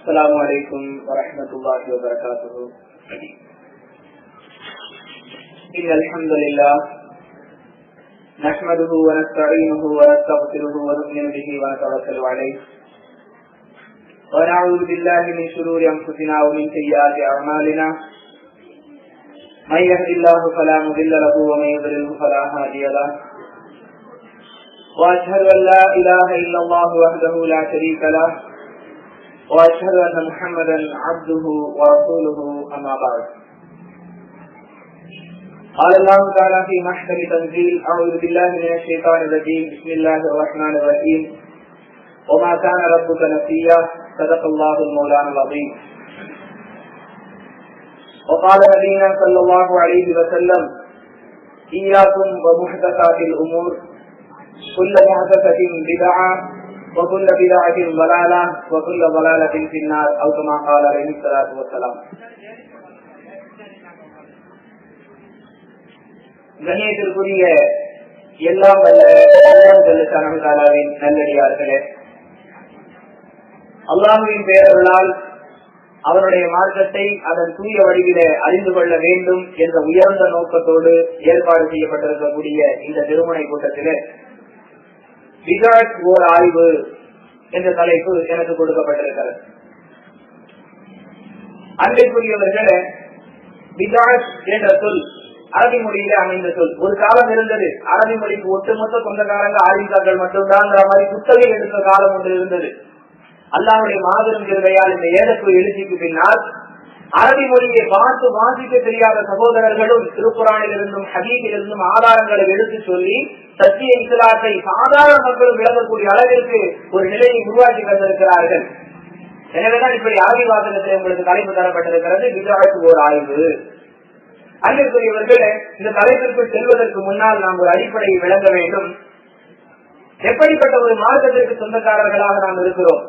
السلام عليكم ورحمة الله وبركاته. إن الحمد لله نحمده ونستعينه ونستغفره ونؤمن به ونتوكل عليه ونعوذ بالله من شرور أنفسنا ومن سيئات أعمالنا. من يهد الله فلا مضل له ومن يضلل فلا هادي له. وأشهد أن لا إله إلا الله وحده لا شريك له وأشهد أن محمدا عبده ورسوله. أما بعد، قال الله تعالى في محكم تنزيل: أعوذ بالله من الشيطان الرجيم. بسم الله الرحمن الرحيم. وما كان ربك نسيا. صدق الله المولانا العظيم. وقال نبينا صلى الله عليه وسلم: إياكم ومحدثات الأمور، كل محدثة بدعة وكل بدعة ضلالة وكل ضلالة في النار، أو كما قال عليه الصلاة والسلام. கண்ணியத்திற்குரிய எல்லாம் வல்ல அல்லாஹ்வின் நல்லடியார்களே, அல்லாஹ்வின் பெயர்களால் அவனுடைய மார்க்கத்தை அதன் தூய வடிவிலே அறிந்து கொள்ள வேண்டும் என்ற உயர்ந்த நோக்கத்தோடு ஏற்பாடு செய்யப்பட்டிருக்கக்கூடிய இந்த திருமணை கூட்டத்திலே பிதாத் ஓர் ஆய்வு என்ற தலைப்பு எனக்கு கொடுக்கப்பட்டிருக்கிறது. அன்றைக்குரியவர்களே, பிதாத் என்ற சொல் அரபி மொழியில அமைந்த சொல். ஒரு காலம் இருந்தது, அரபி மொழிக்கு ஒட்டுமொத்த சொந்தக்காரங்க ஆதிக்காக்கள் மட்டும்தான் மாதிரி புத்தகை எடுத்த காலம் ஒன்று இருந்தது. அல்லாஹ்வுடைய மாபெரும் கிருபையால் இந்த ஏதப்பு எழுச்சிக்கு பின்னால் அரபி மொழியை பார்த்து வாசிக்க தெரியாத சகோதரர்களும் திருக்குரானில் இருந்தும் ஹதீஸில் இருந்தும் ஆதாரங்களை எடுத்து சொல்லி சத்திய இஸ்லாத்தை சாதாரண மக்களும் விளங்கக்கூடிய அளவிற்கு ஒரு நிலையை உருவாக்கி தந்திருக்கிறார்கள். எனவேதான் இப்படி அரபி வாசகத்தில் உங்களுக்கு தலைப்பு தரப்பட்டிருக்கிறது, பிதாத் ஓர் ஆய்வு. அன்பிற்குரியவர்களே, இந்த தலைப்பிற்குள் செல்வதற்கு முன்னால் நாம் ஒரு அடிப்படையை விளங்க வேண்டும். எப்படிப்பட்ட ஒரு மார்க்கத்திற்கு சொந்தக்காரர்களாக நாம் இருக்கிறோம்?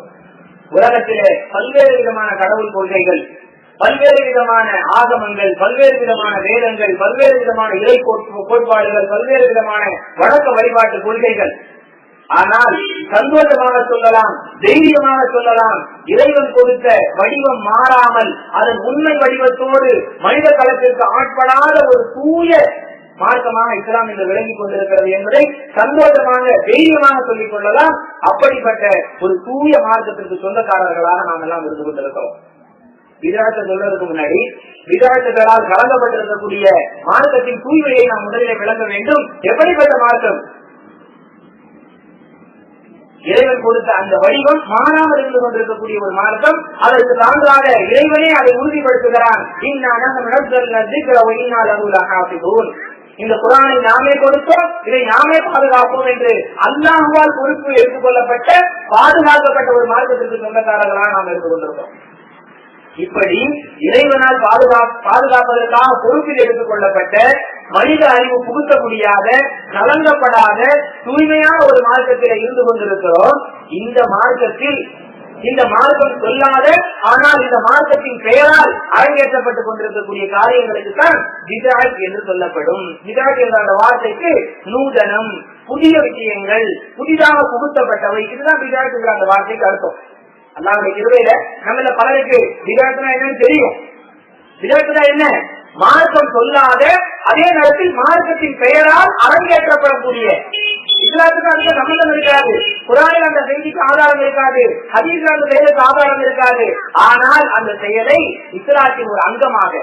உலகத்திலே பல்வேறு விதமான கடவுள் கொள்கைகள், பல்வேறு விதமான ஆகமங்கள், பல்வேறு விதமான வேதங்கள், பல்வேறு விதமான இறை கோட்பாடுகள், பல்வேறு விதமான வழக்க வழிபாட்டு கொள்கைகள். ஆனால் சந்தோஷமாக சொல்லலாம், தைரியமாக சொல்லலாம், இறைவன் கொடுத்த வடிவம் மாறாமல் அதன் உண்மை வடிவத்தோடு மனித களத்திற்கு ஆட்படாத ஒரு தூய மார்க்கமாக இஸ்லாம் என்று விளங்கிக் கொண்டிருக்கிறது என்பதை சந்தோஷமாக தைரியமாக சொல்லிக் கொள்ளலாம். அப்படிப்பட்ட ஒரு தூய மார்க்கத்திற்கு சொந்தக்காரர்களாக நாம் எல்லாம் இருந்து கொண்டிருக்கிறோம். விதாயத்தை சொல்றதுக்கு முன்னாடி விதாயத்துகளால் கலங்கப்பட்டிருக்கக்கூடிய மார்க்கத்தின் தூய்மையை நாம் முதலில் விளங்க வேண்டும். எப்படிப்பட்ட மார்க்கம்? இறைவன் கொடுத்த அந்த வடிவம் மாறாமல் இருந்து கொண்டிருக்கக்கூடிய ஒரு மார்க்கம். அதற்கு சான்றாக இறைவனே அதை உறுதிப்படுத்துகிறான். இந்த குர்ஆனை நாமே கொடுத்தோம், இதை நாமே பாதுகாப்போம் என்று அல்லாஹ்வால் பொறுப்பு எடுத்துக் கொள்ளப்பட்ட பாதுகாக்கப்பட்ட ஒரு மார்க்கத்திற்கு சொந்தக்காரர்களாக நாம் இருந்து கொண்டிருக்கோம். இப்படி இறைவனால் பாதுகாப்பதற்காக பொறுப்பில் எடுத்துக் கொள்ளப்பட்ட மனித அறிவு புகுத்த முடியாத கலங்கப்படாத தூய்மையான ஒரு மார்க்கத்தில் இருந்து கொண்டிருக்கிறோம். இந்த மார்க்கத்தில் இந்த மார்க்கம் சொல்லாத, ஆனால் இந்த மார்க்கத்தின் பெயரால் அரங்கேற்றப்பட்டுக் கொண்டிருக்கக்கூடிய காரியங்களுக்கு தான் பிதாத் என்று சொல்லப்படும். பிதாத் என்ற அந்த வார்த்தைக்கு நூதனம், புதிய விஷயங்கள், புதிதாக புகுத்தப்பட்டவை, இதுதான் பிதாத் என்ற அந்த வார்த்தைக்கு அர்த்தம். அல்லாஹ்வுடைய கிருபையில நம்மள பலருக்கு பிதாத்னா என்னன்னு தெரியும். பிதாத்னா என்ன? மார்க்கம் சொல்லாத, அதே நேரத்தில் மார்க்கத்தின் பெயரால் அரங்கேற்றப்படக்கூடிய. இஸ்லாத்துக்கு அதுக்கு சம்பந்தம் இருக்காது, குர்ஆனில் அந்த செய்திக்கு ஆதாரம் இருக்காது, ஹதீஸ்ல அந்த செயலுக்கு ஆதாரம் இருக்காது. ஆனால் அந்த செயலை இஸ்லாத்தின் ஒரு அங்கமாக,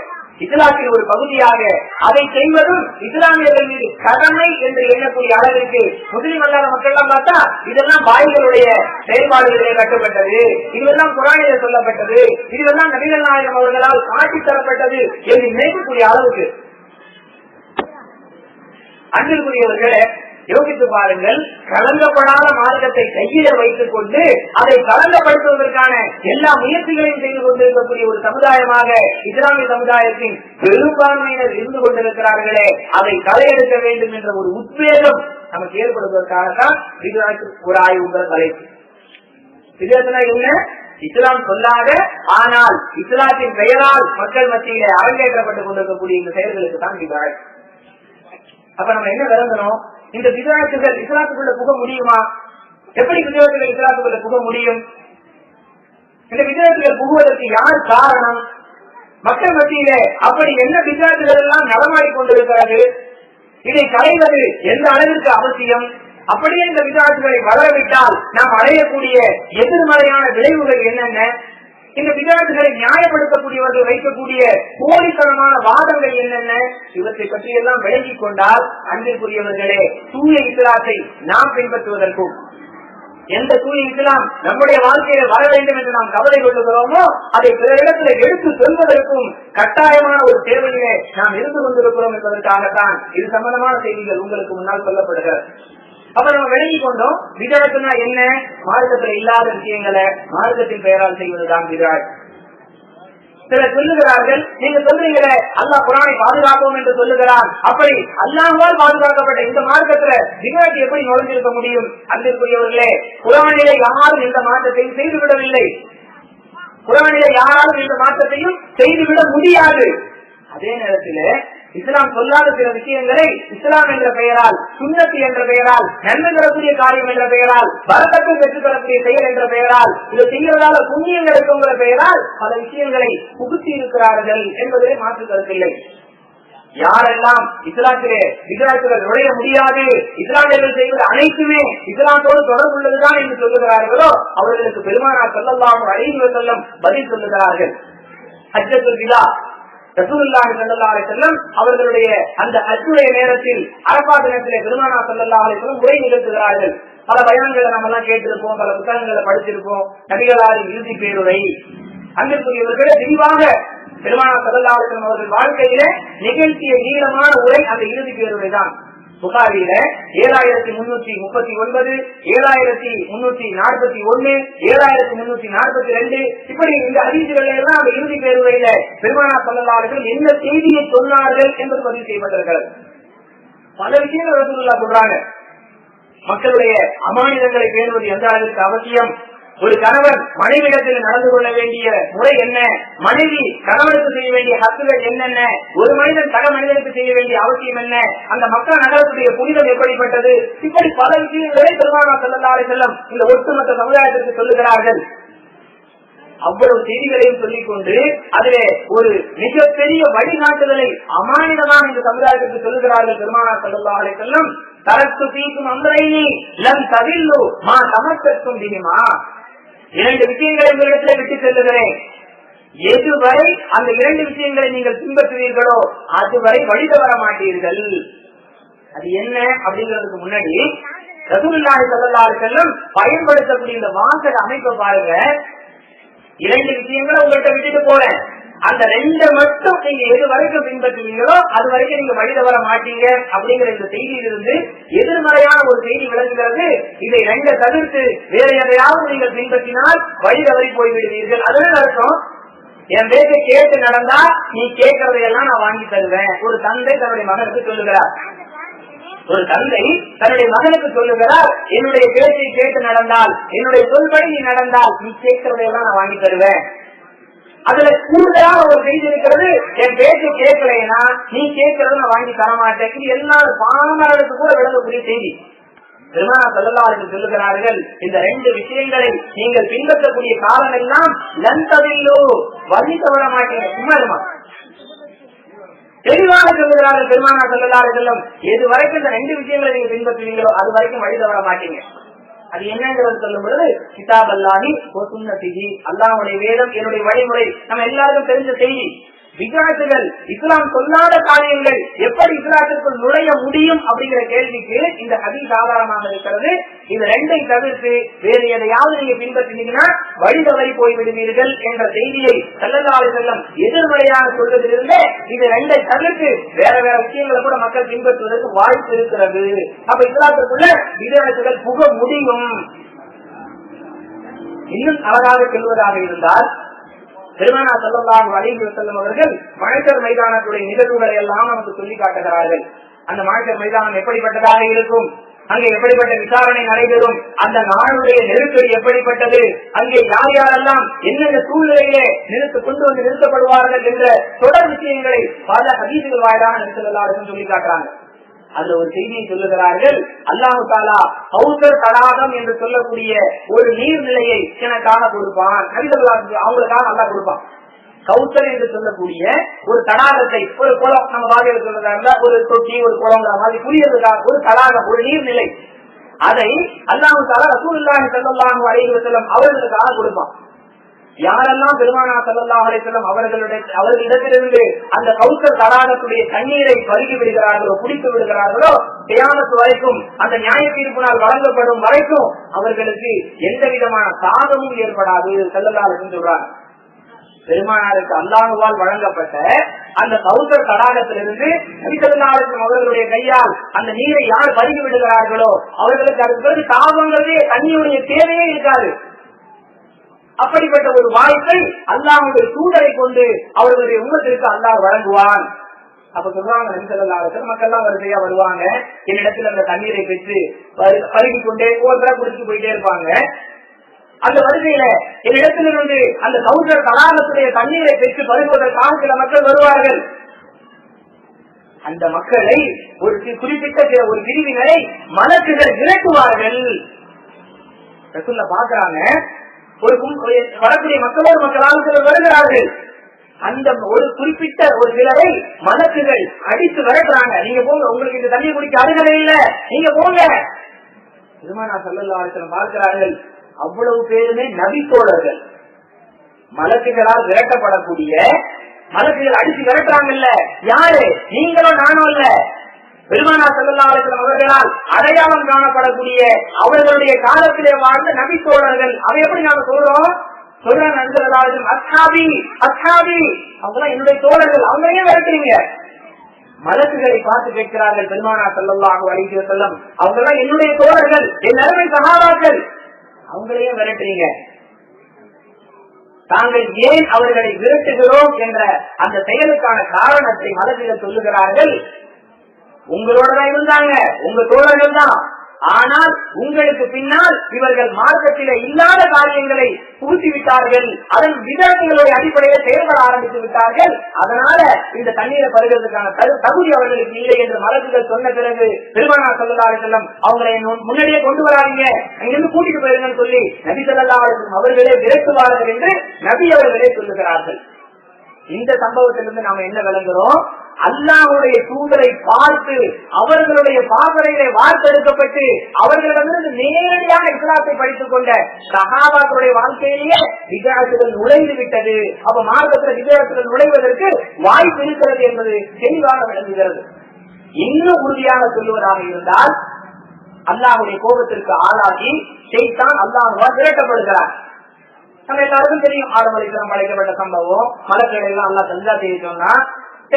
இஸ்லாத்தின் ஒரு பகுதியாக அதை செய்வதும் இஸ்லாமியர்கள் மீது கடமை என்று எண்ணக்கூடிய அளவிற்கு முஸ்லிம் அல்லாத மக்கள் எல்லாம் பார்த்தா இதெல்லாம் பாய்களுடைய செயல்பாடுகளிலே கட்டப்பட்டது, இதுவெல்லாம் குர்ஆனிலே சொல்லப்பட்டது, இதுவெல்லாம் நபிகள் நாயகம் அவர்களால் காட்டி தரப்பட்டது என்று நினைக்கக்கூடிய அளவுக்கு. அன்பிற்குரியவர்களே, யோசித்து பாருங்கள், கலங்கப்படாத மார்க்கத்தை கையில வைத்துக் கொண்டு அதை கலங்கப்படுத்துவதற்கான எல்லா முயற்சிகளையும் செய்து கொண்டிருக்கக்கூடிய ஒரு சமுதாயமாக இஸ்லாமிய சமுதாயத்தின் பெரும்பான்மையினர் இருந்து கொண்டிருக்கிறார்களே, அதை தலையெடுக்க வேண்டும் என்ற ஒரு உத்வேகம் நமக்கு ஏற்படுவதற்காகத்தான் ஒரு ஆய்வுங்கிற தலைப்பு. விதத்துல என்ன? இஸ்லாம் சொல்லாத, ஆனால் இஸ்லாத்தின் பெயரால் மக்கள் மத்தியிலே அரங்கேற்றப்பட்டுக் கொண்டிருக்கக்கூடிய இந்த செயல்களுக்கு தான் விதாய். அப்ப நம்ம என்ன விளங்கணும்? இந்த விதாயத்துகள் இஸ்லாத்துக்குள்ள புக முடியுமா? எப்படி விதாயத்துகள் இஸ்லாத்துக்குள்ள புக முடியும்? இந்த விதத்துகள் புகுவதற்கு யார் காரணம்? மக்கள் மத்தியிலே அப்படி என்ன விதத்துகள் எல்லாம் நடமாடிக் கொண்டிருக்கிறது? இதை களைவது எந்த அளவிற்கு அவசியம்? அப்படியே இந்த விதாத்துகளை வளரவிட்டால் நாம் அடையக்கூடிய எதிர்மறையான விளைவுகள் என்னென்ன? இந்த விதாத்துகளை நியாயப்படுத்தக்கூடியவர்கள் வைக்கக்கூடிய போலித்தனமான வாதங்கள் என்னென்ன? இவற்றை பற்றியெல்லாம் விளங்கிக் கொண்டால் அன்பிற்குரியவர்களே, தூய இஸ்லாத்தை நாம் பின்பற்றுவதற்கும் எந்த தூய இஸ்லாம் நம்முடைய வாழ்க்கையில வர வேண்டும் என்று நாம் கவலை கொள்ளுகிறோமோ அதை பிறரிடத்தில் எடுத்து சொல்வதற்கும் கட்டாயமான ஒரு தேவையிலே நாம் இருந்து கொண்டிருக்கிறோம் என்பதற்காகத்தான் இது சம்பந்தமான செய்திகள் உங்களுக்கு முன்னால் சொல்லப்படுகிறது. அப்ப நம்ம விளங்கி கொண்டோம், விதாத்துனா என்ன? மார்க்கத்தில் இல்லாத விஷயங்களை மார்க்கத்தின் பெயரால் செய்வதுதான் விதாத். சிலர் சொல்லுகிறார்கள், நீங்க சொல்றீங்களே அல்லாஹ் குர்ஆனை பாதுகாப்போம் என்று சொல்லுகிறார், அப்படி அல்லாஹ்வால் பாதுகாக்கப்பட்ட இந்த மார்க்கத்துல விதாத் எப்படி நுழைந்திருக்க முடியும்? அன்பிற்குரியவர்களே, குர்ஆனிலே யாரும் இந்த மாற்றத்தையும் செய்துவிடவில்லை. குர்ஆனிலே யாராலும் இந்த மாற்றத்தையும் செய்துவிட முடியாது. அதே நேரத்தில் இஸ்லாம் சொல்லாத சில விஷயங்களை இஸ்லாம் என்ற பெயரால், சுன்னத் என்ற பெயரால், நன்மை தரக்கூடிய காரியம் என்ற பெயரால், வரத்தக்கம் பெற்றுத் தரக்கூடிய செயல் என்ற பெயரால், இதை செய்யறதால புண்ணியம் கிடைக்குங்கிற பெயரால் பல விஷயங்களை புகுத்தி இருக்கிறார்கள் என்பதே மாற்று கருத்தில்லை. யாரெல்லாம் இஸ்லாத்திலே விதாத்துகள் நுழைய முடியாது, இஸ்லாமியர்கள் செய்வது அனைத்துமே இஸ்லாத்தோடு தொடர்புள்ளதுதான் என்று சொல்லுகிறார்களோ அவர்களுக்கு பெருமானார் ஸல்லல்லாஹு அலைஹி வஸல்லம் பதில் சொல்லுகிறார்கள். ஹஜ்ஜத்துல் விதா ரசூலுல்லாஹி ஸல்லல்லாஹு அலைஹி வஸல்லம் அவர்களுடைய அந்த ஹஜ்ஜுடைய நேரத்தில் அரஃபா தினத்திலே பெருமானார் ஸல்லல்லாஹு அலைஹி வஸல்லம் உரை நிகழ்த்துகிறார்கள். பல பயான்களை நம்ம எல்லாம் கேட்டிருப்போம், பல புத்தகங்களை படிச்சிருப்போம். நபிகளாரின் இறுதி பேருரை அங்கிருக்கக்கூடியவர்களே விரிவாக பெருமானார் ஸல்லல்லாஹு அலைஹி வஸல்லம் அவர்கள் வாழ்க்கையிலே நிகழ்த்திய நீளமான உரை அந்த இறுதி பேருரை தான். புகாரியில 7339, 7341, 7342 இப்படி இந்த ஹதீஸ்கள் எல்லாம் அந்த இறுதி பேருரையில பெருமானார் ஸல்லல்லாஹு அலைஹி வஸல்லம் என்ன செய்தியை சொன்னார்கள் என்பது பதிவு செய்யப்பட்டிருக்கிறது. பல விஷயங்கள் ரசூலுல்லாஹ் சொல்றாங்க. மக்களுடைய அமானிதங்களை பேணுவது எந்த அளவிற்கு அவசியம், ஒரு கணவன் மனைவிடத்தில் நடந்து கொள்ள வேண்டிய முறை என்ன, மனைவி கணவனுக்கு செய்ய வேண்டிய ஹக்குகள் என்னென்ன, ஒரு மனிதன் சக மனிதனுக்கு செய்ய வேண்டிய அவசியம் என்ன, அந்த மக்கள் நகரத்துடைய புனிதம் எப்படிப்பட்டது, இப்படி பல விஷயங்களை பெருமானார் ஸல்லல்லாஹு அலைஹி வஸல்லம் இந்த ஒட்டுமொத்த சமுதாயத்திற்கு சொல்லுகிறார்கள். அவ்வளவு செய்திகளையும் சொல்லிக் கொண்டு அதிலே ஒரு மிகப்பெரிய வழிகாட்டுதலை அமானிதமான இந்த சமுதாயத்திற்கு சொல்லுகிறார்கள் பெருமானார் ஸல்லல்லாஹு அலைஹி வஸல்லம். தரத்து தீக்கும் அம்ரைனி லம் ததில்லு மா தமஸ்ஸக்தும் பிஹிமா. இரண்டு விஷயங்களை உங்களிடத்தில் விட்டு செல்லுகிறேன், எதுவரை அந்த இரண்டு விஷயங்களை நீங்கள் பின்பற்றுவீர்களோ அதுவரை வழி தவற மாட்டீர்கள். அது என்ன அப்படிங்கிறதுக்கு முன்னாடி ரசூலுல்லாஹி ஸல்லல்லாஹு அலைஹி வஸல்லம் பயன்படுத்தக்கூடிய இந்த வாசக அமைப்பை பாருங்க. இரண்டு விஷயங்களை உங்கள்கிட்ட விட்டுட்டு போறேன், அந்த ரெண்டு மட்டும் நீங்க எது வரைக்கும் பின்பற்றுவீங்களோ அது வரைக்கும் நீங்க வழி தவற மாட்டீங்க அப்படிங்கிற இந்த செய்தியிலிருந்து எதிர்மறையான ஒரு செய்தி விளங்குகிறது. இதை ரெண்டை தவிர்த்து வேற எதையாவது நீங்கள் பின்பற்றினால் வழி தவறி போய்விடுவீர்கள். அதனால அர்த்தம், என் பேச்சை கேட்டு நடந்தா நீ கேட்கறதையெல்லாம் நான் வாங்கி தருவேன். ஒரு தந்தை தன்னுடைய மகனுக்கு சொல்லுகிறார், ஒரு தந்தை தன்னுடைய மகனுக்கு சொல்லுகிறார், என்னுடைய பேச்சை கேட்டு நடந்தால், என்னுடைய சொல்படி நீ நடந்தால் நீ கேட்கறதையெல்லாம் நான் வாங்கி தருவேன். அதுல கூடுதலான ஒரு செய்தி இருக்கிறது, என் பேச்சை கேட்கலைன்னா நீ கேட்கறத நான் வாங்கி தரமாட்டேன். இது எல்லாரும் பாமரனுக்கு கூட விளங்கக்கூடிய செய்தி. பெருமானார் ஸல்லல்லாஹு அலைஹி வஸல்லம் சொல்லுகிறார்கள், இந்த ரெண்டு விஷயங்களை நீங்கள் பின்பற்றக்கூடிய காலம் எல்லாம் லந்ததில்லு வழி தவற மாட்டீங்க. சும்மா தெளிவாக சொல்லுகிறார்கள் பெருமானார் ஸல்லல்லாஹு அலைஹி வஸல்லம், எது வரைக்கும் இந்த ரெண்டு விஷயங்களை நீங்க பின்பற்றுவீங்களோ அது வரைக்கும் வழி தவற மாட்டீங்க. அது என்னங்கிறது சொல்லும் பொழுது கிதாப் அல்லாஹி வ சுன்னத்திஹி, அல்லாஹ்வுடைய வேதம் என்னுடைய வழிமுறை. நம்ம எல்லாருக்கும் தெரிஞ்ச செய்தி. விஜாத்துகள் இஸ்லாம் சொல்லாத காரியங்கள் எப்படி இஸ்லாத்திற்குள் நுழைய முடியும் அப்படிங்கிற கேள்விக்கு இந்த ஹதீஸ் ஆதாரமாக இருக்கிறது. இது ரெண்டை தவிர்த்து வேறு எதையாவது நீங்க பின்பற்றினீங்கன்னா வழி தவறி போய்விடுவீர்கள் என்ற செய்தியை ஸல்லல்லாஹு அலைஹி வஸல்லம் எதிர்மறையாக சொல்வதிலிருந்து இது ரெண்டை தவிர்த்து வேற வேற விஷயங்களை கூட மக்கள் பின்பற்றுவதற்கு வாய்ப்பு இருக்கிறது. அப்ப இஸ்லாத்திற்குள்ள விஜாத்துகள் புக முடியும். இன்னும் அழகாக சொல்வதாக இருந்தால் பெருமானார் ஸல்லல்லாஹு அலைஹி வஸல்லம் அவர்கள் மஹ்ஷர் மைதானத்துடைய நிகழ்வுகளை எல்லாம் நமக்கு சொல்லி காட்டுகிறார்கள். அந்த மஹ்ஷர் மைதானம் எப்படிப்பட்டதாக இருக்கும், அங்கே எப்படிப்பட்ட விசாரணை நடைபெறும், அந்த நாளுடைய நெருக்கடி எப்படிப்பட்டது, அங்கே யார் யாரெல்லாம் என்னென்ன சூழ்நிலையிலே கொண்டு வந்து நிறுத்தப்படுவார்கள் என்ற தொடர் விஷயங்களை பல ஹதீஸ்கள் வாயிலாக நபி ஸல்லல்லாஹு அலைஹி வஸல்லம் சொல்லி காட்டுறாங்க. அதுல ஒரு செய்தியை சொல்லுகிறார்கள். அல்லாஹு தஆலா கௌசர் தடாகம் என்று சொல்லக்கூடிய ஒரு நீர்நிலையை எனக்காக கொடுப்பான். அவங்களுக்காக அல்லாஹ் கொடுப்பான். கௌசர் என்று சொல்லக்கூடிய ஒரு தடாகத்தை, ஒரு குளம், நம்ம வாகையில சொல்றதா ஒரு தொட்டி, ஒரு குளங்கிற மாதிரி புரியறதுக்காக ஒரு தடாகம், ஒரு நீர்நிலை, அதை அல்லாஹு தஆலா ரசூலுல்லாஹி ஸல்லல்லாஹு அலைஹி வஸல்லம் அவர்களுக்காக கொடுப்பான். யாரெல்லாம் பெருமானார் ஸல்லல்லாஹு அலைஹி வஸல்லம் அவர்களிடத்திலிருந்து அந்த கௌசர் தடாகத்துடைய தண்ணீரை பருகி விடுகிறார்களோ, குடித்து விடுகிறார்களோ, கியாமத் வரைக்கும், அந்த நியாய தீர்ப்பு நாள் வழங்கப்படும் வரைக்கும் அவர்களுக்கு எந்த விதமான தாகமும் ஏற்படாது ஸல்லல்லாஹு அலைஹி வஸல்லம் சொல்றாங்க. பெருமானாருக்கு அல்லாஹ்வால் வழங்கப்பட்ட அந்த கௌசர் தடாகத்திலிருந்து நபி ஸல்லல்லாஹு அலைஹி வஸல்லம் அவர்களுடைய கையால் அந்த நீரை யார் பருகி விடுகிறார்களோ அவர்களுக்கு அதுக்கு பிறகு தாகங்கிறதே, தண்ணியுடைய தேவையே இருக்காது. அப்படிப்பட்ட ஒரு வாய்ப்பை அல்லாஹ்வுடைய தூதரை கொண்டு அவர்களுடைய உம்மத்திற்கு அல்லாஹ் வழங்குவான். அப்ப சொல்றாங்க நபி ஸல்லல்லாஹு அலைஹி வஸல்லம், மக்கள் எல்லாம் வரிசையா வருவாங்க, என்னிடத்தில் அந்த தண்ணீரை பெற்று பருகி கொண்டே ஒவ்வொருத்தரா குடிச்சு போயிட்டே இருப்பாங்க. அந்த வரிசையில என்னிடத்திலிருந்து அந்த கௌசர் தடாகத்துடைய தண்ணீரை பெற்று பருகுவதற்காக சில மக்கள் வருவார்கள். அந்த மக்களை ஒரு குறிப்பிட்ட ஒரு பிரிவினரை மலக்குகள் விரட்டுவார்கள். ரசூலுல்லாஹ் பாக்குறாங்க, ஒரு வரக்கூடிய மக்களோடு மக்களால் சிலர் வருகிறார்கள். அந்த ஒரு குறிப்பிட்ட ஒரு சிலரை மலக்குகள் அடித்து விரட்டுறாங்க. நீங்க போங்க, உங்களுக்கு இந்த தண்ணி குடிக்க அருகதை இல்ல, நீங்க போங்க. பெருமானார் ஸல்லல்லாஹு அலைஹி வஸல்லம் பார்க்கிறார்கள், அவ்வளவு பேருமே நபி தோழர்கள். மலக்குகளால் விரட்டப்படக்கூடிய மலக்குகள் அடித்து விரட்டுறாங்கல்ல, யாரு? நீங்களும் நானும் இல்ல, பெருமானார் ஸல்லல்லாஹு அலைஹி வஸல்லம் அவர்களால் அடையாளம் காணப்படக்கூடிய அவர்களுடைய காலத்திலே வாழ்ந்த நபி தோழர்கள். அதை எப்படி நாம சொல்றோம்? சொல்றாங்க அஸ்ஹாபி அஸ்ஹாபி, அவங்களாம் என்னுடைய தோழர்கள், அவங்களையே விரட்டுறீங்க. மலக்குகளை பார்த்து கேட்கிறார்கள் பெருமானார் ஸல்லல்லாஹு அலைஹி வஸல்லம், அவங்கெல்லாம் என்னுடைய தோழர்கள், என் அருமை சஹாபாக்கள், அவங்களையே விரட்டுறீங்க. தாங்கள் ஏன் அவர்களை விரட்டுகிறோம் என்ற அந்த செயலுக்கான காரணத்தை மலக்குகள் சொல்லுகிறார்கள். உங்களோட தான் இருந்தாங்க, உங்க தோழர்கள் தான், ஆனால் உங்களுக்கு பின்னால் இவர்கள் மார்க்கத்திலே இல்லாத காரியங்களை புகுத்தி விட்டார்கள், அதன் விதங்களுடைய அடிப்படையில் செயல்பட ஆரம்பித்து விட்டார்கள். அதனால இந்த தண்ணீரை பருகிறதுக்கான தகுதி அவர்களுக்கு இல்லை என்று மலக்குகள் சொன்ன பிறகு பெருமானார் ஸல்லல்லாஹு அலைஹி வஸல்லம் அவங்களை முன்னாடியே கொண்டு வராங்க, அங்கிருந்து கூட்டிட்டு போயிருங்கன்னு சொல்லி நபி ஸல்லல்லாஹு அலைஹி வஸல்லம் அவர்களே விரட்டுவார்கள் என்று நபி அவர்களே சொல்லுகிறார்கள். இந்த சம்பவத்திலிருந்து நாம என்ன விளங்குறோம்? அல்லாஹ்வுடைய தூதரை பார்த்து அவர்களுடைய பாசறையிலே வார்த்தெடுக்கப்பட்டு அவர்களிடமிருந்து நேரடியான இஸ்லாத்தை படித்துக் கொண்ட சஹாபாக்களுடைய வாழ்க்கையிலேயே விஜயத்துகள் நுழைந்து விட்டது. அப்ப மார்க்கத்தில் விஜயத்துகள் நுழைவதற்கு வாய்ப்பு இருக்கிறது என்பது தெளிவாக விளங்குகிறது. இன்னும் உறுதியாக சொல்லுவதாக இருந்தால், அல்லாஹ்வுடைய கோபத்திற்கு ஆளாகி ஷைத்தான் அல்லாஹ்வால் விரட்டப்படுகிறார். நம்ம எல்லாருக்கும் தெரியும், ஆதம் அலைஹிஸ்ஸலாம் படைக்கப்பட்ட சம்பவம், மலக்குகளை எல்லாம் அல்லாஹ் தந்தா செய்ய சொன்னா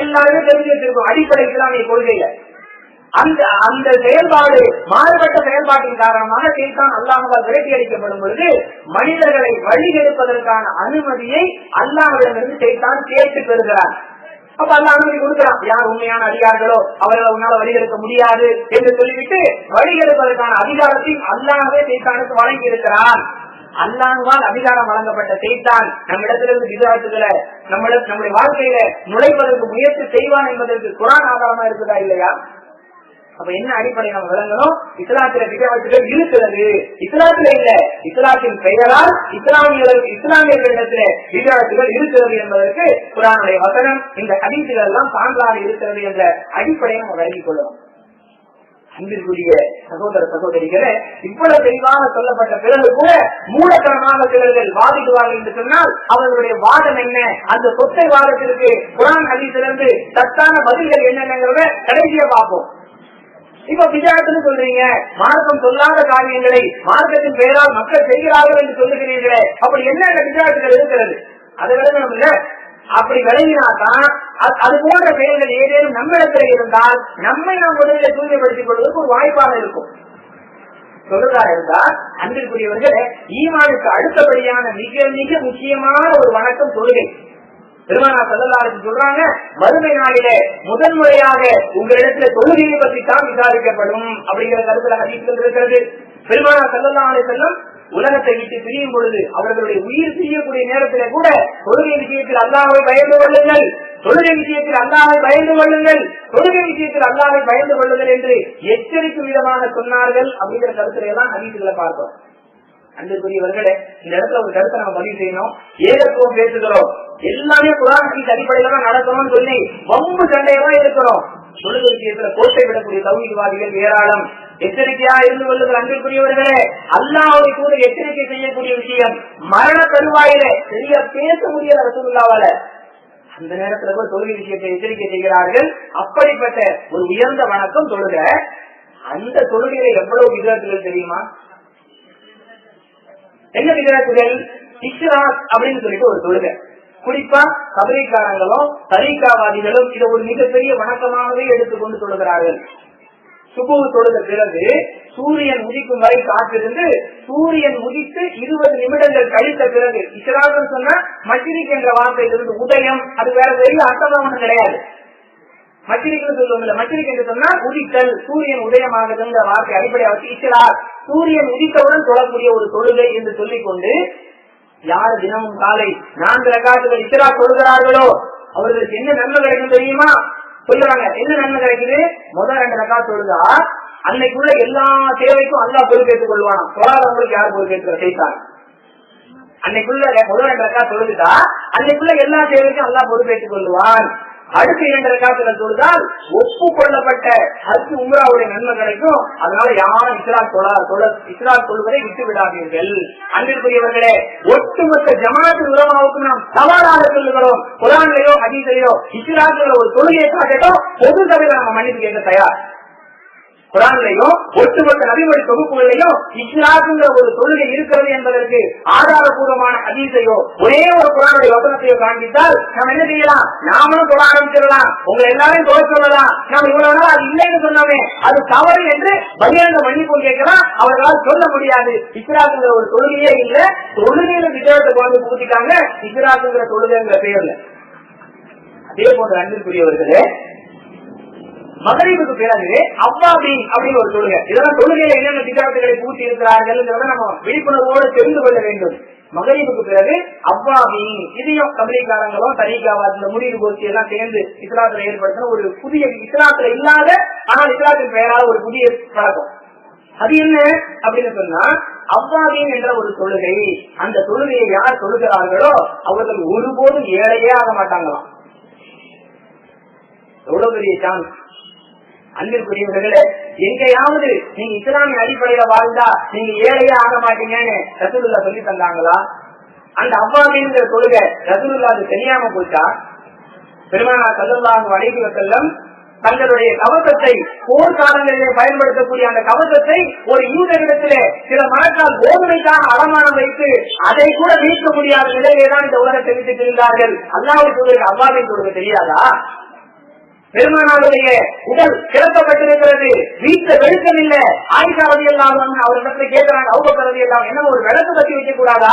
எல்லாருமே தெரிஞ்சு வச்சிருக்கோம் அடிப்படை இஸ்லாமிய கொள்கையில. அந்த செயல்பாடு, மாறுபட்ட செயல்பாட்டின் காரணமாக ஷைத்தான் அல்லாஹ்வால் விரட்டி அடிக்கப்படும் பொழுது மனிதர்களை வழிகெடுப்பதற்கான அனுமதியை அல்லாஹ்விடமிருந்து ஷைத்தான் கேட்டு பெறுகிறார். அப்ப அல்லாஹ் அனுமதி கொடுக்கிறான். யார் உண்மையான அதிகாரிகளோ அவர்களை உன்னால வழிகெடுக்க முடியாது என்று சொல்லிவிட்டு வழிகெடுப்பதற்கான அதிகாரத்தையும் அல்லாஹ்வே ஷைத்தானுக்கு வழங்கி இருக்கிறான். அல்லாஹ்வால் அதிகாரம் வழங்கப்பட்ட ஷைத்தான் நம்மிடத்திலிருந்து விதாத்துகளை நம்முடைய வாழ்க்கையில நுழைப்பதற்கு முயற்சி செய்வான் என்பதற்கு குர்ஆன் ஆதாரமா இருக்குதா இல்லையா? அப்ப என்ன அடிப்படை நம்ம விளங்கணும்? இஸ்லாத்தில விதாத்துகள் இருக்கிறது, இஸ்லாத்தில இல்ல, இஸ்லாத்தின் பெயரால் இஸ்லாமியர்களிடத்திலே விதாத்துகள் இருக்கிறது என்பதற்கு குர்ஆனுடைய வசனம், இந்த ஹதீஸ்கள் எல்லாம் சான்றாக இருக்கிறது என்ற அடிப்படையை நம்ம விளங்கிக் கொள்ளணும். அன்பிற்குரிய சகோதர சகோதரிகளே, இவ்வளவு தெளிவாக சொல்லப்பட்ட பிறகு கூட மூலத்தனமாக சிலர்கள் வாதிடுவார்கள் என்று சொன்னால் அவர்களுடைய வாதம் என்ன? அந்த சொத்தை வாதத்திற்கு குர்ஆன் ஹதீஸிலிருந்து சத்தான பதில்கள் என்னென்னங்கிறத கடைசியா பார்ப்போம். இப்ப பிஜாத்துன்னு சொல்றீங்க, மார்க்கம் சொல்லாத காரியங்களை மார்க்கத்தின் பெயரால் மக்கள் செய்கிறார்கள் என்று சொல்லுகிறீர்களே, அப்படி என்ன பிஜாத்துகள் இருக்கிறது? அதை விளங்கணும் இல்ல? அப்படி விளங்கினாதான் அது போன்ற செயல்கள் ஏதேனும் நம்மிடத்தில் இருந்தால் நம்மை நாம் முதலில் தூய்மைப்படுத்திக் கொள்வதற்கு ஒரு வாய்ப்பாக இருக்கும். சொல்றதா இருந்தால் அன்பிற்குரியவர்கள், ஈமானுக்கு அடுத்தபடியான மிக மிக முக்கியமான ஒரு வணக்கம் தொழுகை. பெருமானார் ஸல்லல்லாஹு அலைஹி வஸல்லம் சொல்றாங்க, மறுமை நாளிலே முதன்முறையாக உங்களிடத்துல தொழுகையை பற்றி தான் விசாரிக்கப்படும் அப்படிங்கிற கருத்துல ஹதீஸ்கள் இருக்கிறது. பெருமானார் ஸல்லல்லாஹு அலைஹி வஸல்லம் உலகத்தை விட்டு பிரியும் பொழுது அவர்களுடைய உயிர் பிரியக்கூடிய நேரத்திலே கூட தொழுகை விஷயத்தில் அல்லாஹ்வை பயந்து கொள்ளுங்கள், தொழுகை விஷயத்தில் அல்லாஹ்வை பயந்து கொள்ளுங்கள், தொழுகை விஷயத்தில் அல்லாஹ்வை பயந்து கொள்ளுங்கள் என்று எச்சரிக்கும் விதமாக சொன்னார்கள். அப்படிங்கிற கருத்துல எல்லாம் ஹதீஸ்களை பார்த்தோம். அன்பிற்குரியவர்களே, இந்த இடத்துல ஒரு கருத்தை நம்ம பதிவு செய்யணும். ஏகத்துவம் பேசுகிறோம், எல்லாமே குர்ஆன் ஹதீஸ் அடிப்படையில தான் நடக்கணும்னு சொல்லி வம்பு சண்டையெல்லாம் இருக்கிறோம். தொழுகை விஷயத்துல கோட்டை விடக்கூடிய தௌஹீத்வாதிகள் ஏராளம். எச்சரிக்கையா இருந்து கொள்ளுங்கள் அன்பிற்குரியவர்களே. அல்லாஹ்வை கூட எச்சரிக்கை செய்யக்கூடிய விஷயம் மரண தருவாயிலே சரியா பேச முடியல ரசூலுல்லாஹ்வால. அந்த நேரத்துல கூட தொழுகை விஷயத்தை எச்சரிக்கை செய்கிறார்கள். அப்படிப்பட்ட ஒரு உயர்ந்த வணக்கம் தொழுக. அந்த தொழுகையில எவ்வளவு விதத்துகள் தெரியுமா? என்ன விதத்துகள்? இஷ்ராக் அப்படின்னு சொல்லிட்டு ஒரு தொழுகை. குறிப்பா கபரிக்காரங்களும் தரீகாவாதிகளும் இதை ஒரு மிகப்பெரிய வணக்கமாகவே எடுத்துக்கொண்டு தொழுகிறார்கள். சுபுஹ் தொழுத பிறகு சூரியன் உதிக்கும் வரை காத்திருந்து சூரியன் உதித்து 20 நிமிடங்கள் கழித்த பிறகு இஸ்ராக் சொன்னா மஷ்ரிக் என்ற வார்த்தையிலிருந்து உதயம், அது வேற பெரிய அர்த்தம் கிடையாது. மஷ்ரிக் சொல்லுவோம், மஷ்ரிக் என்று சொன்னா உதித்தல், சூரியன் உதயமாகுதுன்ற வார்த்தை அடிப்படையாக இஸ்ராக் சூரியன் உதித்தவுடன் தொழக்கூடிய ஒரு தொழுகை என்று சொல்லிக் கொண்டு யார் தினமும் காலை 4 ரக்காத்துகள் இஸ்ராக் தொழுகிறார்களோ அவர்களுக்கு என்ன நன்மை கிடைக்கும் தெரியுமா? சொல்றாங்க. என்ன நன்மை கிடைக்குது? முதல் 2 ரக்காத் தொழுதா அன்னைக்குள்ள எல்லா தேவைக்கும் அல்லாஹ் பொறுப்பேற்றுக் கொள்வான். தொழாதவங்களுக்கு யார் பொறுப்பேற்க செய்தார்? அன்னைக்குள்ள முதல் 2 ரக்காத் தொழுதா அன்னைக்குள்ள எல்லா தேவைக்கும் அல்லாஹ் பொறுப்பேற்றுக் கொள்வான். அடுத்த 2 ரக்காத்துகள் தொழுதால் ஒப்புக்கொள்ளப்பட்ட ஹஜ் உம்ராவுடைய நன்மை கிடைக்கும். அதனால யாரும் இஸ்ராக் தொழுவதை விட்டு விடாதீர்கள். அன்பிற்குரியவர்களே, ஒட்டுமொத்த ஜமாஅத் உலமாவுக்கும் நாம் சவாலாக சொல்லுகிறோம். குர்ஆன்லயோ ஹதீஸ்லயோ இஸ்ராக்ல ஒரு தொழுகையை காட்டட்டும், பொது சபையில நம்ம மன்னிப்பு கேட்க தயார். குர்ஆன்லயும் ஒட்டுமொத்த நபிமொழி தொகுப்புகளையும் இஸ்லாம்ங்கிற ஒரு தொழுகை இருக்கிறது என்பதற்கு ஆதாரபூர்வமான ஹதீஸையோ ஒரே ஒரு குர்ஆனுடைய வசனத்தையோ காண்பித்தால் நாம் என்ன செய்யலாம்? நாமளும் தொழ ஆரம்பிச்சிடலாம், உங்களை எல்லாரையும் தொழ சொல்லலாம். நாம் இவ்வளவு நாள் அது இல்லைன்னு சொன்னோமே, அது தவறு என்று பகிரங்க மன்னிப்பு கேட்கலாம். அவர்களால் சொல்ல முடியாது. இஸ்லாம்ங்கிற ஒரு தொழுகையே இல்ல, தொழுகையில விஜயத்தை கொண்டு பூத்திட்டாங்க இஸ்லாம்ங்கிற தொழுகைங்கிற பெயர்ல. அதே போன்ற அன்பிற்குரியவர்களே, மகரிபுக்கு பிறகு அவ்வாபீன் அப்படின்னு ஒரு தொழுகை. இதெல்லாம் தொழுகையில என்னென்ன விஜயத்துகளை பூட்டி இருக்கிறார்கள் நம்ம விழிப்புணர்வோடு தெரிந்து கொள்ள வேண்டும். மகரிபுக்கு பிறகு அவ்வாபீன், இதையும் கபரிக்காரங்களும் தரீகாவாதில முடிவு கோஷ்டி எல்லாம் சேர்ந்து இஸ்லாத்துல ஏற்படுத்தின ஒரு புதிய, இஸ்லாத்துல இல்லாத ஆனால் இஸ்லாத்தின் பெயரால ஒரு புதிய பழக்கம். அது என்ன அப்படின்னு சொன்னா அவ்வாபீன் என்ற ஒரு தொழுகை. அந்த தொழுகையை யார் தொழுகிறார்களோ அவர்கள் ஒருபோதும் ஏழையே ஆக மாட்டாங்களாம். எவ்வளவு பெரிய சான்ஸ்! அன்பிற்குரியவர்களே, எங்கேயாவது நீங்க இஸ்லாமிய அடிப்படையில வாழ்ந்தா நீங்க ஏழையே ஆக மாட்டீங்கன்னு ரசூலுல்லாஹ் சொல்லி தந்தாங்களா? அந்த அவ்வாபீன்கிற தொழுகை ரசூலுல்லாஹ்க்கு தெரியாம போச்சா? பெருமானார் ஸல்லல்லாஹு அலைஹி வஸல்லம் தங்களுடைய கவசத்தை போர்க்காலங்களிலே பயன்படுத்தக்கூடிய அந்த கவசத்தை ஒரு யூதரிடத்திலே சில மரக்கால் கோதுமைக்கான அடமானம் வைத்து அதை கூட மீட்க முடியாத நிலையிலேதான் இந்த உலகத்தை விட்டு இருந்தார்கள். அல்லாஹ்வுடைய தூதருக்கு அவ்வாபீன் தொழுகை தெரியாதா? பெருமானாருடைய உடல் கிளப்பப்பட்டிருக்கிறது, வீட்டுல வெளிச்சம் இல்ல. ஆயிஷா ரலியல்லாஹு அன்ஹா அவரிடத்துல கேட்கிறாங்க, அபூபக்கர் ரலியல்லாஹு என்ன ஒரு விளக்கு பத்தி வைக்க கூடாதா?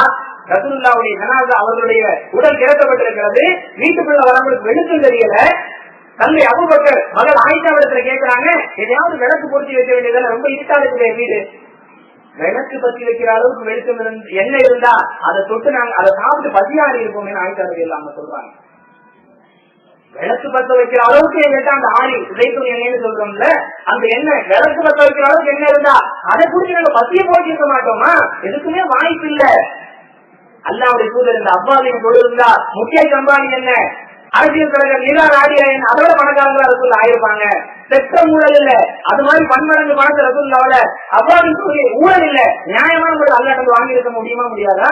ரசூலுல்லாஹ்வுடைய ஜனாஸா அவர்களுடைய உடல் கிளப்பப்பட்டிருக்கிறது, வீட்டுக்குள்ள வரவங்களுக்கு வெளிச்சம் தெரியல. தந்தை அபூபக்கர் மகள் ஆயிஷா இடத்துல கேட்கிறாங்க, எதையாவது விளக்கு பொருத்தி வைக்க வேண்டியதான, ரொம்ப இருட்டா இருக்குது வீடு. விளக்கு பத்தி வைக்கிற அளவுக்கு வெளிச்சம் என்ன இருந்தா அதை தொட்டு நாங்க அதை சாப்பிட்டு பசியாறி இருப்போம் ஆயிஷா ரலியல்லாஹு சொல்றாங்க. விளக்கு பத்த வைக்கிற அளவுக்கு எங்கிட்ட அந்த ஆணி உதைத்துணி எண்ணெய்னு சொல்றோம்ல, அந்த எண்ணெய் விளக்கு பத்த வைக்கிற அளவுக்கு என்ன இருந்தா அதை குறிச்சு நாங்க பசிய போட்டு இருக்க மாட்டோமா? எதுக்குமே வாய்ப்பு இல்ல. அல்லாஹ்வுடைய தூதர் இந்த அவ்வாபீன் தொழுந்தா முகேஷ் அம்பானி என்ன, அரசியல் தலைவர் நிலா ராடியா என்ன, அதோட பணக்காரங்களா ரசூலுல்லாஹ் ஆயிருப்பாங்க. பெற்ற ஊழல் இல்ல, அது மாதிரி பன்மடங்கு பணத்தை ரசூலுல்லாஹ்ல அவ்வாபீன் தொழுகை ஊழல் இல்ல. நியாயமான முறையில் அல்லாஹ் வாங்கி இருக்க முடியுமா? முடியாதா?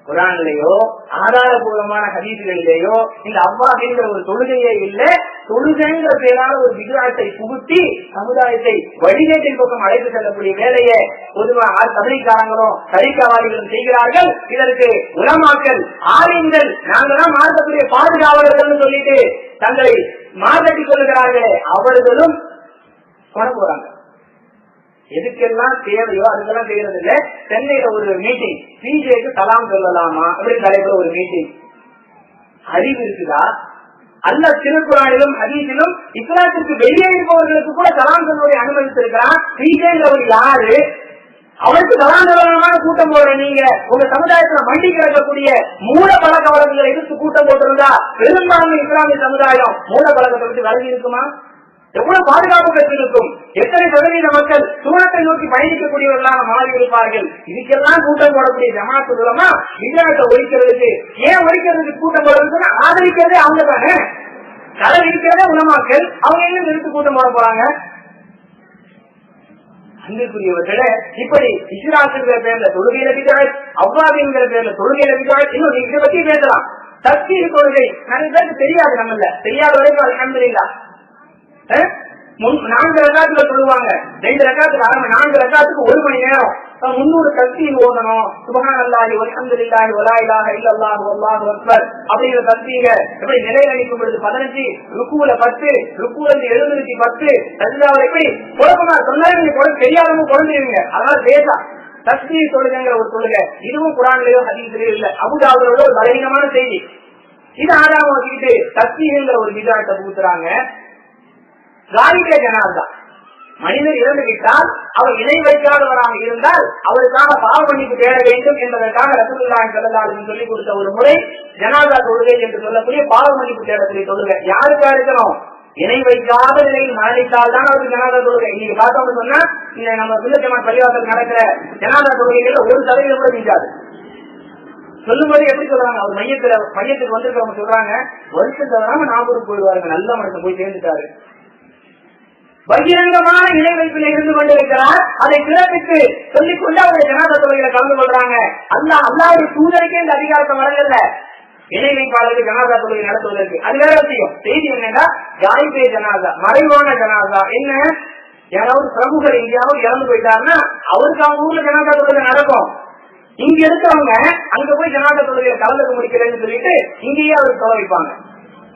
குர்ஆனிலேயோ ஆதாரபூர்வமான ஹதீஸ்களிலேயோ இந்த அவ்வாபீன்கிற ஒரு தொழுகையே இல்ல. தொழுகைங்கிற பேரால ஒரு விகிதாத்தை புகுத்தி சமுதாயத்தை வழிகேட்டின் பக்கம் அழைத்து செல்லக்கூடிய வேலையை பொதுவாக கபரிக்காரங்களும் தரீகாவாதிகளும் செய்கிறார்கள். இதற்கு உலமாக்கள் ஆலிம்கள் நாங்கள்தான் மார்க்கத்துடைய பாதுகாவலர்கள் சொல்லிட்டு தங்களை மார்க்கெட்டிக் கொள்கிறார்களே அவர்களும் கொண்டு போறாங்க. எதுக்கெல்லாம் தேவையோ அதுக்கெல்லாம் செய்யறது இல்ல. சென்னையில ஒரு மீட்டிங், பிஜேக்கு சலாம் சொல்லலாமா அப்படின்னு தலைப்புல ஒரு மீட்டிங். அறிவு இருக்குதா? அல்லாஹ் திருக்குர்ஆனிலும் ஹதீஸிலும் இஸ்லாத்திற்கு வெளியே இருப்பவர்களுக்கு கூட சலாம் சொல்வதை அனுமதித்திருக்கிறான். பிஜேங்கிறவர் யாரு? அவருக்கு தலாந்தரமான கூட்டம் போடுற நீங்க உங்க சமுதாயத்துல மண்டி கிடக்கக்கூடிய மூல பழக்க வழக்கங்களை எதிர்த்து கூட்டம் போட்டிருந்தா பெரும்பான்மை இஸ்லாமிய சமுதாயம் மூல பழக்கத்தை விட்டு விலகி இருக்குமா? எவ்வளவு பாதுகாப்பு பெற்றிருக்கும்? எத்தனை சதவீத மக்கள் சூழத்தை நோக்கி பயணிக்கக்கூடியவர்களாக மாறி இருப்பார்கள்? இதுக்கெல்லாம் கூட்டம் போடக்கூடிய ஜமாத்து மூலமா விஜயத்தை ஒழிக்கிறதுக்கு ஏன் ஒழிக்கிறதுக்கு கூட்டம் போடுறதுன்னு ஆதரிக்கிறதே அவங்க தானே. கதை இருக்கிறதே உலமாக்கள், அவங்க எங்க நிறுத்து கூட்டம் போட போறாங்க? அன்பிற்குரியவர்களே, இப்படி இஸ்ராத்துங்கிற பேர்ல தொழுகையில விஜய், அவ்வாபிங்கிற பேர்ல தொழுகையில விஜய், இன்னும் இதை பத்தி பேசலாம். தப்சீர் கொள்கை நிறைய பேருக்கு தெரியாது. நம்மள தெரியாத வரைக்கும் அல்ஹம்துலில்லாஹ் 4 ரக்காத்துல சொல்லுவாங்க, 2 ரக்காத்துக்கு அரை மணி, 4 ரக்காத்துக்கு 1 மணி நேரம் 300 தஸ்பீஹ் ஓதணும். சுப்ஹானல்லாஹி வல்ஹம்துலில்லாஹி வலா இலாஹ இல்லல்லாஹு வல்லாஹு அக்பர் அப்படிங்கிற தஸ்பீஹ் எப்படி நிலையில நிற்கும் பொழுது 15, ருக்குல 10, ருக்குல 70, சஜ்தாவுல எப்படி குழப்பமா சொன்னாலும் நீங்க தெரியாதவங்க குழந்தைங்க. அதனால பேசா தஸ்பீஹ் தொழுகைங்கிற ஒரு தொழுகை, இதுவும் குர்ஆன்லயோ ஹதீஸ்லயோ இல்ல, அபூதாவுதுல ஒரு பலவீனமான செய்தி. இது ஆதாரமா வச்சுக்கிட்டு தஸ்பீஹ்ங்கிற ஒரு பித்அத்தை புகுத்துறாங்க. காலிபே ஜனாஸா, மனிதர் இறந்து விட்டால் அவர் இணை வைக்காதவராக இருந்தால் அவருக்காக பாவ மன்னிப்பு தேட வேண்டும் என்பதற்காக ரசூலுல்லாஹி ஸல்லல்லாஹு அலைஹி வஸல்லம் சொல்லிக் கொடுத்த ஒரு முறை ஜனாஸா தொழுகை என்று சொல்லக்கூடிய பாவ மன்னிப்பு தேடக்கூடிய தொழுகை. யாருக்கா இருக்கணும்? இணை வைக்காத நிலையில் மரணித்தால் தான் அவருக்கு ஜனாஸா தொழுகை. நீங்க பார்த்தோம்னு சொன்னா இந்த நம்ம சுன்னத் ஜமாத் பள்ளிவாசல் நடக்கிற ஜனாஸா தொழுகைகள் 1% கூட நீங்காது. சொல்லும் போது எப்படி சொல்றாங்க, அவர் மையத்துக்கு வந்திருக்கவங்க சொல்றாங்க, வருஷம் தவறாம நாகூருக்கு போயிடுவாருங்க, நல்ல மனுஷன் போய் சேர்ந்துட்டாரு. பகிரங்கமான இணை வைப்பில் இருந்து கொண்டிருக்கிறார். அதை பிறப்பிற்கு சொல்லிக் கொண்டு அவருடைய ஜனாஸா தொழுகையில கலந்து கொள்றாங்க. அல்லாஹ்வுடைய தூதருக்கே இந்த அதிகாரத்தை வழங்கல இணை வைப்பாளருக்கு ஜனாஸா தொழுகை நடத்துவதற்கு. அது வேற விஷயம். செய்தி என்னன்னா, காயிபே ஜனாஸா, மறைவான ஜனாஸா. என்ன, யாராவது பிரமுகர் எங்கேயாவது இறந்து போயிட்டாருன்னா அவருக்கு அவங்க ஊர்ல ஜனாஸா தொழுகை நடக்கும். இங்க இருக்கவங்க அங்க போய் ஜனாஸா தொழுகையில கலந்து முடிக்கிறேன்னு சொல்லிட்டு இங்கேயே அவருக்கு தொலை வைப்பாங்க.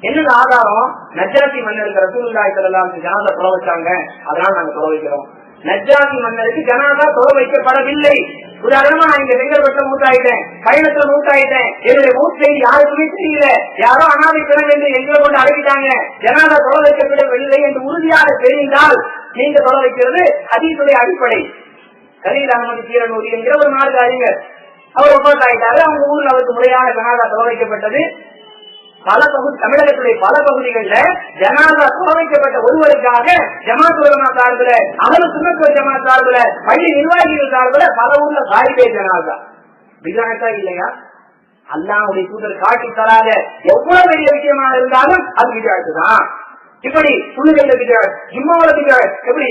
என்னது ஆதாரம்? நஜ்ஜாசி மன்னருக்கு ரசூலுல்லாஹி ஸல்லல்லாஹு அலைஹி வஸல்லம் ஜனாஸா தொலை வச்சாங்க, அதனால நாங்க தொலை வைக்கிறோம். நஜ்ஜாசி மன்னருக்கு ஜனாஸா தொலை வைக்கப்படவில்லை. உதாரணமா, நான் இங்க செங்கல்பட்டுல மூத்தாயிட்டேன், பயணத்துல மூத்தாயிட்டேன், என்னுடைய மூச்சை யாருக்குமே தெரியல, யாரோ அனாதை பிறகு என்று எங்களை கொண்டு அழைக்கிட்டாங்க, ஜனாஸா தொலை வைக்கப்படவில்லை என்று உறுதியாக தெரிந்தால் நீங்க தொலை வைக்கிறது ஹதீஸுடைய அடிப்படை. கலீல் அஹ்மது கீரனூரி என்கிற ஒரு நாடு அறிஞர், அவர் ஒப்பந்தாயிட்டாரு. அவங்க ஊர்ல அவருக்கு முறையாக ஜனாஸா தொலை வைக்கப்பட்டது. தமிழகத்துடைய பல பகுதிகளில் ஜனாஸா தொலை வைக்கப்பட்ட ஒருவருக்காக ஜமாத் உலமா சார்பில், அகல சுன்னத் வல் ஜமாத் சார்பில், பள்ளி நிர்வாகிகள் சார்பில் பல ஊர்ல காயிபே ஜனாஸா. பித்அத்தா இல்லையா? அல்லாஹ்வுடைய தூதர் காட்டி தராத எவ்வளவு பெரிய விஷயமா இருந்தாலும் அது பித்அத்து தான். இப்படி தொழுகையில பித்அத், ஜும்மாவுல பித்அத். எப்படி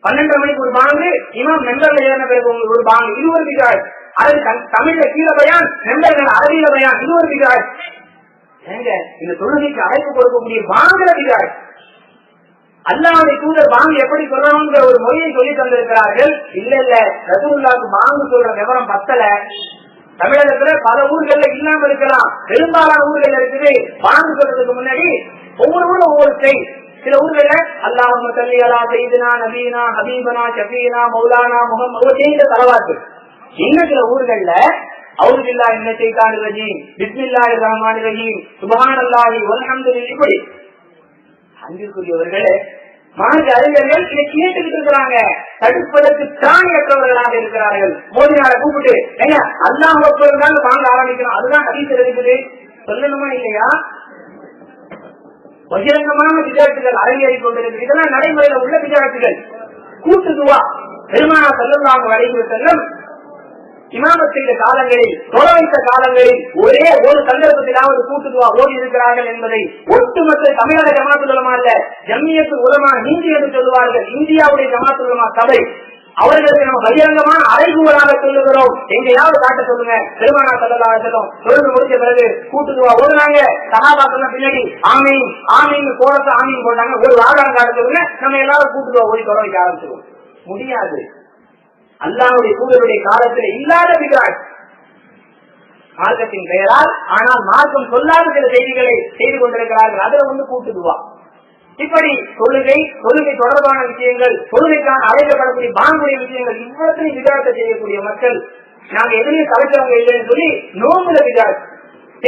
12 மணிக்கு ஒரு பாங்கு, இமாம் மெம்பர்ல ஏறின பிறகு ஒரு பாங்கு, இது ஒரு பித்அத். அது தமிழ்ல கீழ பயான், மெம்பர்கள் அரபியில பயான், இது ஒரு பித்அத். ஏங்க, இந்த தொழுகைக்கு அழைப்பு கொடுக்கக்கூடிய பாங்குல பித்அத். அல்லாஹ்வுடைய தூதர் பாங்கு எப்படி சொல்லணும்ங்கிற ஒரு மொழியை சொல்லி தந்திருக்கிறார்கள். இல்ல ரசூலுல்லாஹ்வுக்கு பாங்கு சொல்ற விவரம் பத்தல. தமிழகத்துல பல ஊர்கள்ல இல்லாம இருக்கலாம், பெரும்பாலான ஊர்கள் இருக்குது. பாங்கு சொல்றதுக்கு முன்னாடி ஒவ்வொரு ஊர்ல ஒவ்வொரு செய். சில ஊர்கள்ல அல்லாஹும்ம ஸல்லி அலா சய்யிதினா நபீனா ஹபீபனா ஷஃபீனா மௌலானா முஹம்மது செய்த தலவாத்து. இன்னும் சில ஊர்கள்ல அவுது பில்லாஹி மினஷ் ஷைத்தானிர் ரஜீம், பிஸ்மில்லாஹிர் ரஹ்மானிர் ரஹீம், சுப்ஹானல்லாஹி வல்ஹம்துலில்லாஹி. இப்படி அன்பிற்குரியவர்களே, மாநில அறிஞர்கள் இதை கேட்டுக்கிட்டு இருக்கிறாங்க, தடுப்பதற்கு திராணியற்றவர்களாக இருக்கிறார்கள். மோதினார கூப்பிட்டு ஏங்க அல்லாஹ் அக்பர் தான் வாங்க ஆரம்பிக்கணும், அதுதான் ஹதீஸ் இருக்குது சொல்லணுமா இல்லையா? பகிரங்கமான விஜயத்துகள் அரங்கேறி கொண்டிருக்கு. இதெல்லாம் நடைமுறையில உள்ள விஜயத்துகள். கூட்டு துவா பெருமானார் ஸல்லல்லாஹு அலைஹி வஸல்லம் இமாமத் செய்த காலங்களில், தொலை வைத்த காலங்களில் ஒரே ஒரு சந்தர்ப்பத்திலாவது கூட்டு துவா ஓடி இருக்கிறார்கள் என்பதை ஒட்டுமொத்த தமிழக ஜமாத்துல் உலமா அல்ல, ஜம்மியத்துல் உலமா ஹிந்தி என்று சொல்லுவார்கள், இந்தியாவுடைய ஜமாத்துல் உலமா சபை, அவர்களுக்கு நம்ம பகிரங்கமான அறைகூவலாக சொல்லுகிறோம். எங்கேயாவது காட்ட சொல்லுங்க. பெருமானார் ஸல்லல்லாஹு அலைஹி வஸல்லம் தொழுது முடிச்ச பிறகு கூட்டு துவா ஓடுனாங்க. சஹாபாக்கள் பின்னாடி ஆமீன் ஆமீன் கோரத்தை ஆமீன் போட்டாங்க. ஒரு ஆதாரம் காட்ட சொல்லுங்க, நம்ம எல்லாரும் கூட்டு துவா ஓடி தொலை வைக்க ஆரம்பிச்சிருவோம். முடியாது. அல்லாஹ்வுடைய தூதருடைய காலத்தில் இல்லாத பித்அத் மார்க்கத்தின் பெயரால், ஆனால் மார்க்கம் சொல்லாத சில செய்திகளை செய்து கொண்டிருக்கிறார்கள். அதுல வந்து கூட்டு துவா. இப்படி தொழுகை தொடர்பான விஷயங்கள், தொழுகைக்கான அழைக்கப்படக்கூடிய பாங்குடைய விஷயங்கள், இவ்வளத்தையும் பித்அத்தை செய்யக்கூடிய மக்கள் நாங்க எதுலையும் கலைச்சவங்க இல்லைன்னு சொல்லி நோம்புல பித்அத்.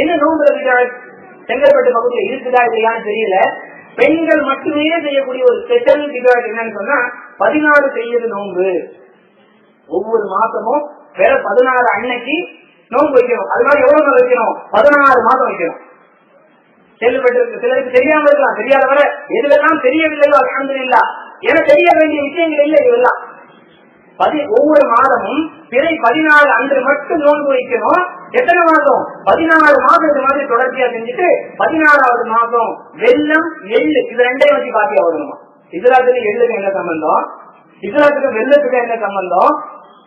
என்ன நோம்புல பித்அத்? செங்கல்பட்டு பகுதியில் இருக்குதா இல்லையான்னு தெரியல. பெண்கள் மட்டுமே செய்யக்கூடிய ஒரு ஸ்பெஷல் பித்அத் என்னன்னு சொன்னா 14 செய்யறது நோம்பு. ஒவ்வொரு மாசமும் வேற 16 அன்னைக்கு நோன்பு வைக்கணும். அது மாதிரி எவ்வளவு நாள் வைக்கணும்? 16 மாசம் வைக்கணும். கேள்விப்பட்டிருக்கு. சிலருக்கு தெரியாம இருக்கலாம். தெரியாத வர எதுவெல்லாம் தெரியவில்லையோ அல்ஹம்துலில்லாஹ். ஏன்னா தெரிய வேண்டிய விஷயங்கள் இல்லை இதெல்லாம். ஒவ்வொரு மாதமும் பிறை 14 அன்று மட்டும் நோன்பு வைக்கணும். எத்தனை மாதம்? 16 மாதம் இந்த மாதிரி தொடர்ச்சியா செஞ்சுட்டு 16வது மாதம் வெல்லம் எள்ளு இது ரெண்டையும் வச்சு பாத்தியா வரணுமா? இஸ்லாத்துக்கு எள்ளுக்கு என்ன சம்பந்தம்? இஸ்லாத்துக்கு வெள்ளத்துக்கு என்ன சம்பந்தம்?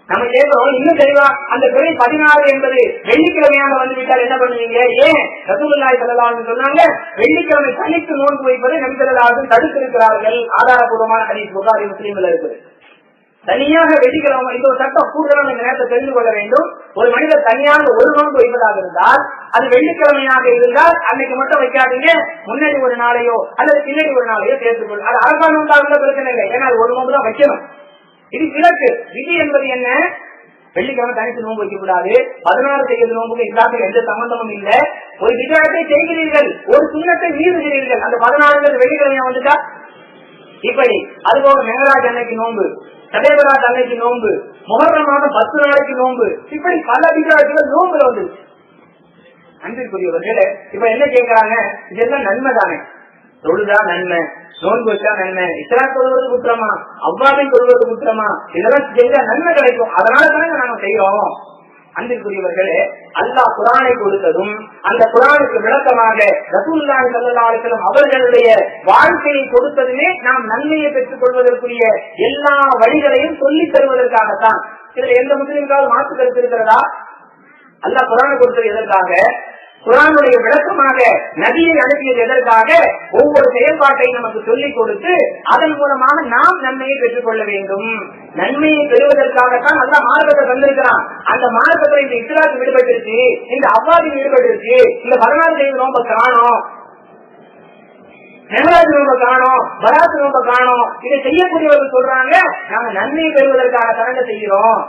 நம்ம கேட்கிறோம் இன்னும் தெளிவா. அந்த பிறை 16 என்பது வெள்ளிக்கிழமையாக வந்துவிட்டால் என்ன பண்ணுவீங்க? ஏன் ரசூலுல்லாஹி ஸல்லல்லாஹு அலைஹி வஸல்லம் சொன்னாங்க, வெள்ளிக்கிழமை தனித்து நோன்பு வைப்பதை நபி ஸல்லல்லாஹு அலைஹி வஸல்லம் தடுத்திருக்கிறார்கள். ஆதாரபூர்வமான ஹதீஸ் புகாரி முஸ்லிம்ல இருக்குது. தனியாக வெள்ளிக்கிழமை இது ஒரு சட்டம் கூடுதலாக இந்த நேரத்தை தெரிந்து கொள்ள வேண்டும். ஒரு மனிதர் தனியாக ஒரு நோன்பு வைப்பதாக இருந்தால் அது வெள்ளிக்கிழமையாக இருந்தால் அன்னைக்கு மட்டும் வைக்காதீங்க. முன்னாடி ஒரு நாளையோ அல்லது பின்னாடி ஒரு நாளையோ சேர்த்துக்கொள்ளும். அது அரபா நோன்பாக பிரச்சனை இல்லை. ஏன்னா அது ஒரு நோன்பு தான் வைக்கணும். இது விலக்கு. விதி என்பது என்ன? வெள்ளிக்கிழமை தனித்து நோன்பு வைக்க கூடாது. 16 செய்வது நோன்புக்கு இஸ்லாத்துக்கு எந்த சம்பந்தமும் இல்லை. ஒரு விஜயத்தை செய்கிறீர்கள், ஒரு சுண்ணத்தை மீறுகிறீர்கள். அந்த 16 வெள்ளிக்கிழமையா வந்துட்டா இப்படி. அதுபோக மெஹராஜ் அன்னைக்கு நோன்பு, சதேபராஜ் அன்னைக்கு நோன்பு, முஹர்ரம் மாதம் 10 நாளைக்கு நோன்பு, இப்படி பல விஜயங்கள் நோன்புல வந்து. அன்பிற்குரியவர்களே, இப்ப என்ன கேட்கிறாங்க? இதெல்லாம் நன்மை தானே? தொழுதா நன்மை, நோன்பு வச்சா நன்மை, இஸ்லாம் சொல்வது குற்றமா, அவ்வாவை சொல்வது குற்றமா? இதெல்லாம் செஞ்சா நன்மை கிடைக்கும். அதனால தானே நாங்க செய்யறோம். அன்பிற்குரியவர்களே, அல்லாஹ் குர்ஆனை கொடுத்ததும் அந்த குர்ஆனுக்கு விளக்கமாக ரசூலுல்லாஹி ஸல்லல்லாஹு அலைஹி வஸல்லம் அவர்களுடைய வாழ்க்கையை கொடுத்ததுமே நாம் நன்மையை பெற்றுக் கொள்வதற்குரிய எல்லா வழிகளையும் சொல்லித் தருவதற்காகத்தான். இதுல எந்த முஸ்லிம்காவது மாற்று கருத்து இருக்கிறதா? அல்லாஹ் குர்ஆனை கொடுத்தது எதற்காக? குர்ஆனுடைய விளக்கமாக நபியை அனுப்பியது எதற்காக? ஒவ்வொரு செயல்பாட்டை நமக்கு சொல்லிக் கொடுத்து அதன் மூலமாக நாம் நன்மையை பெற்றுக் கொள்ள வேண்டும். நன்மையை பெறுவதற்காகத்தான் அல்லாஹ் மார்க்கத்தை தந்திருக்கிறான். அந்த மார்க்கத்தில் இந்த இஸ்லாத்து விடுபட்டிருச்சு, இந்த அவ்வாதில் ஈடுபட்டிருச்சு, இந்த 16 செய்து நோம்ப காணோம், மெஹராஜ் நோம்ப காணோம், பராத் நோம்ப காணோம். இதை செய்யக்கூடியவர்கள் சொல்றாங்க, நாங்க நன்மையை பெறுவதற்காக தரங்க செய்கிறோம்.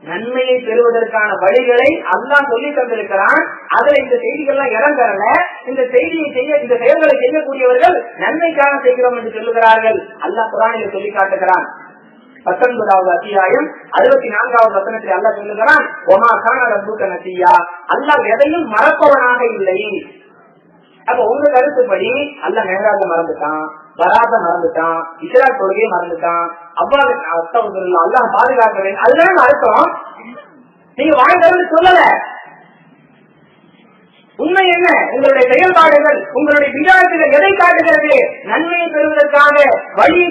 நன்மையை பெறுவதற்கான வழிகளை அல்லாஹ் சொல்லி தந்திருக்கிறான். அதுல இந்த செய்திகள்லாம் இடம் தரல. இந்த செய்தியை செய்ய, இந்த செயல்களை செய்யக்கூடியவர்கள் நன்மைக்காக செய்கிறோம் என்று சொல்லுகிறார்கள். அல்லாஹ் குர்ஆனில் சொல்லி காட்டுகிறான். 19வது அத்தியாயம் 64வது வசனத்தில் அல்லாஹ் சொல்லுகிறான், ஒமா கான ரப்புக நசியா, அல்லாஹ் எதையும் மறப்பவனாக இல்லை. அப்ப உங்க கருத்துப்படி அல்லாஹ் மெஹராஜ மறந்துட்டான், பராத மறந்துட்டான், இஸ்ரா தொழுகையை மறந்துட்டான், அல்லாஹ் பாதுகாக்க வேண்டும். அதுதான் அர்த்தம். நீங்க வாழ்ந்தது சொல்லல. உண்மை என்ன? உங்களுடைய செயல்பாடுகள், உங்களுடைய விஜயத்தில் எதை காட்டுகிறது? நன்மையை பெறுவதற்காக வழியை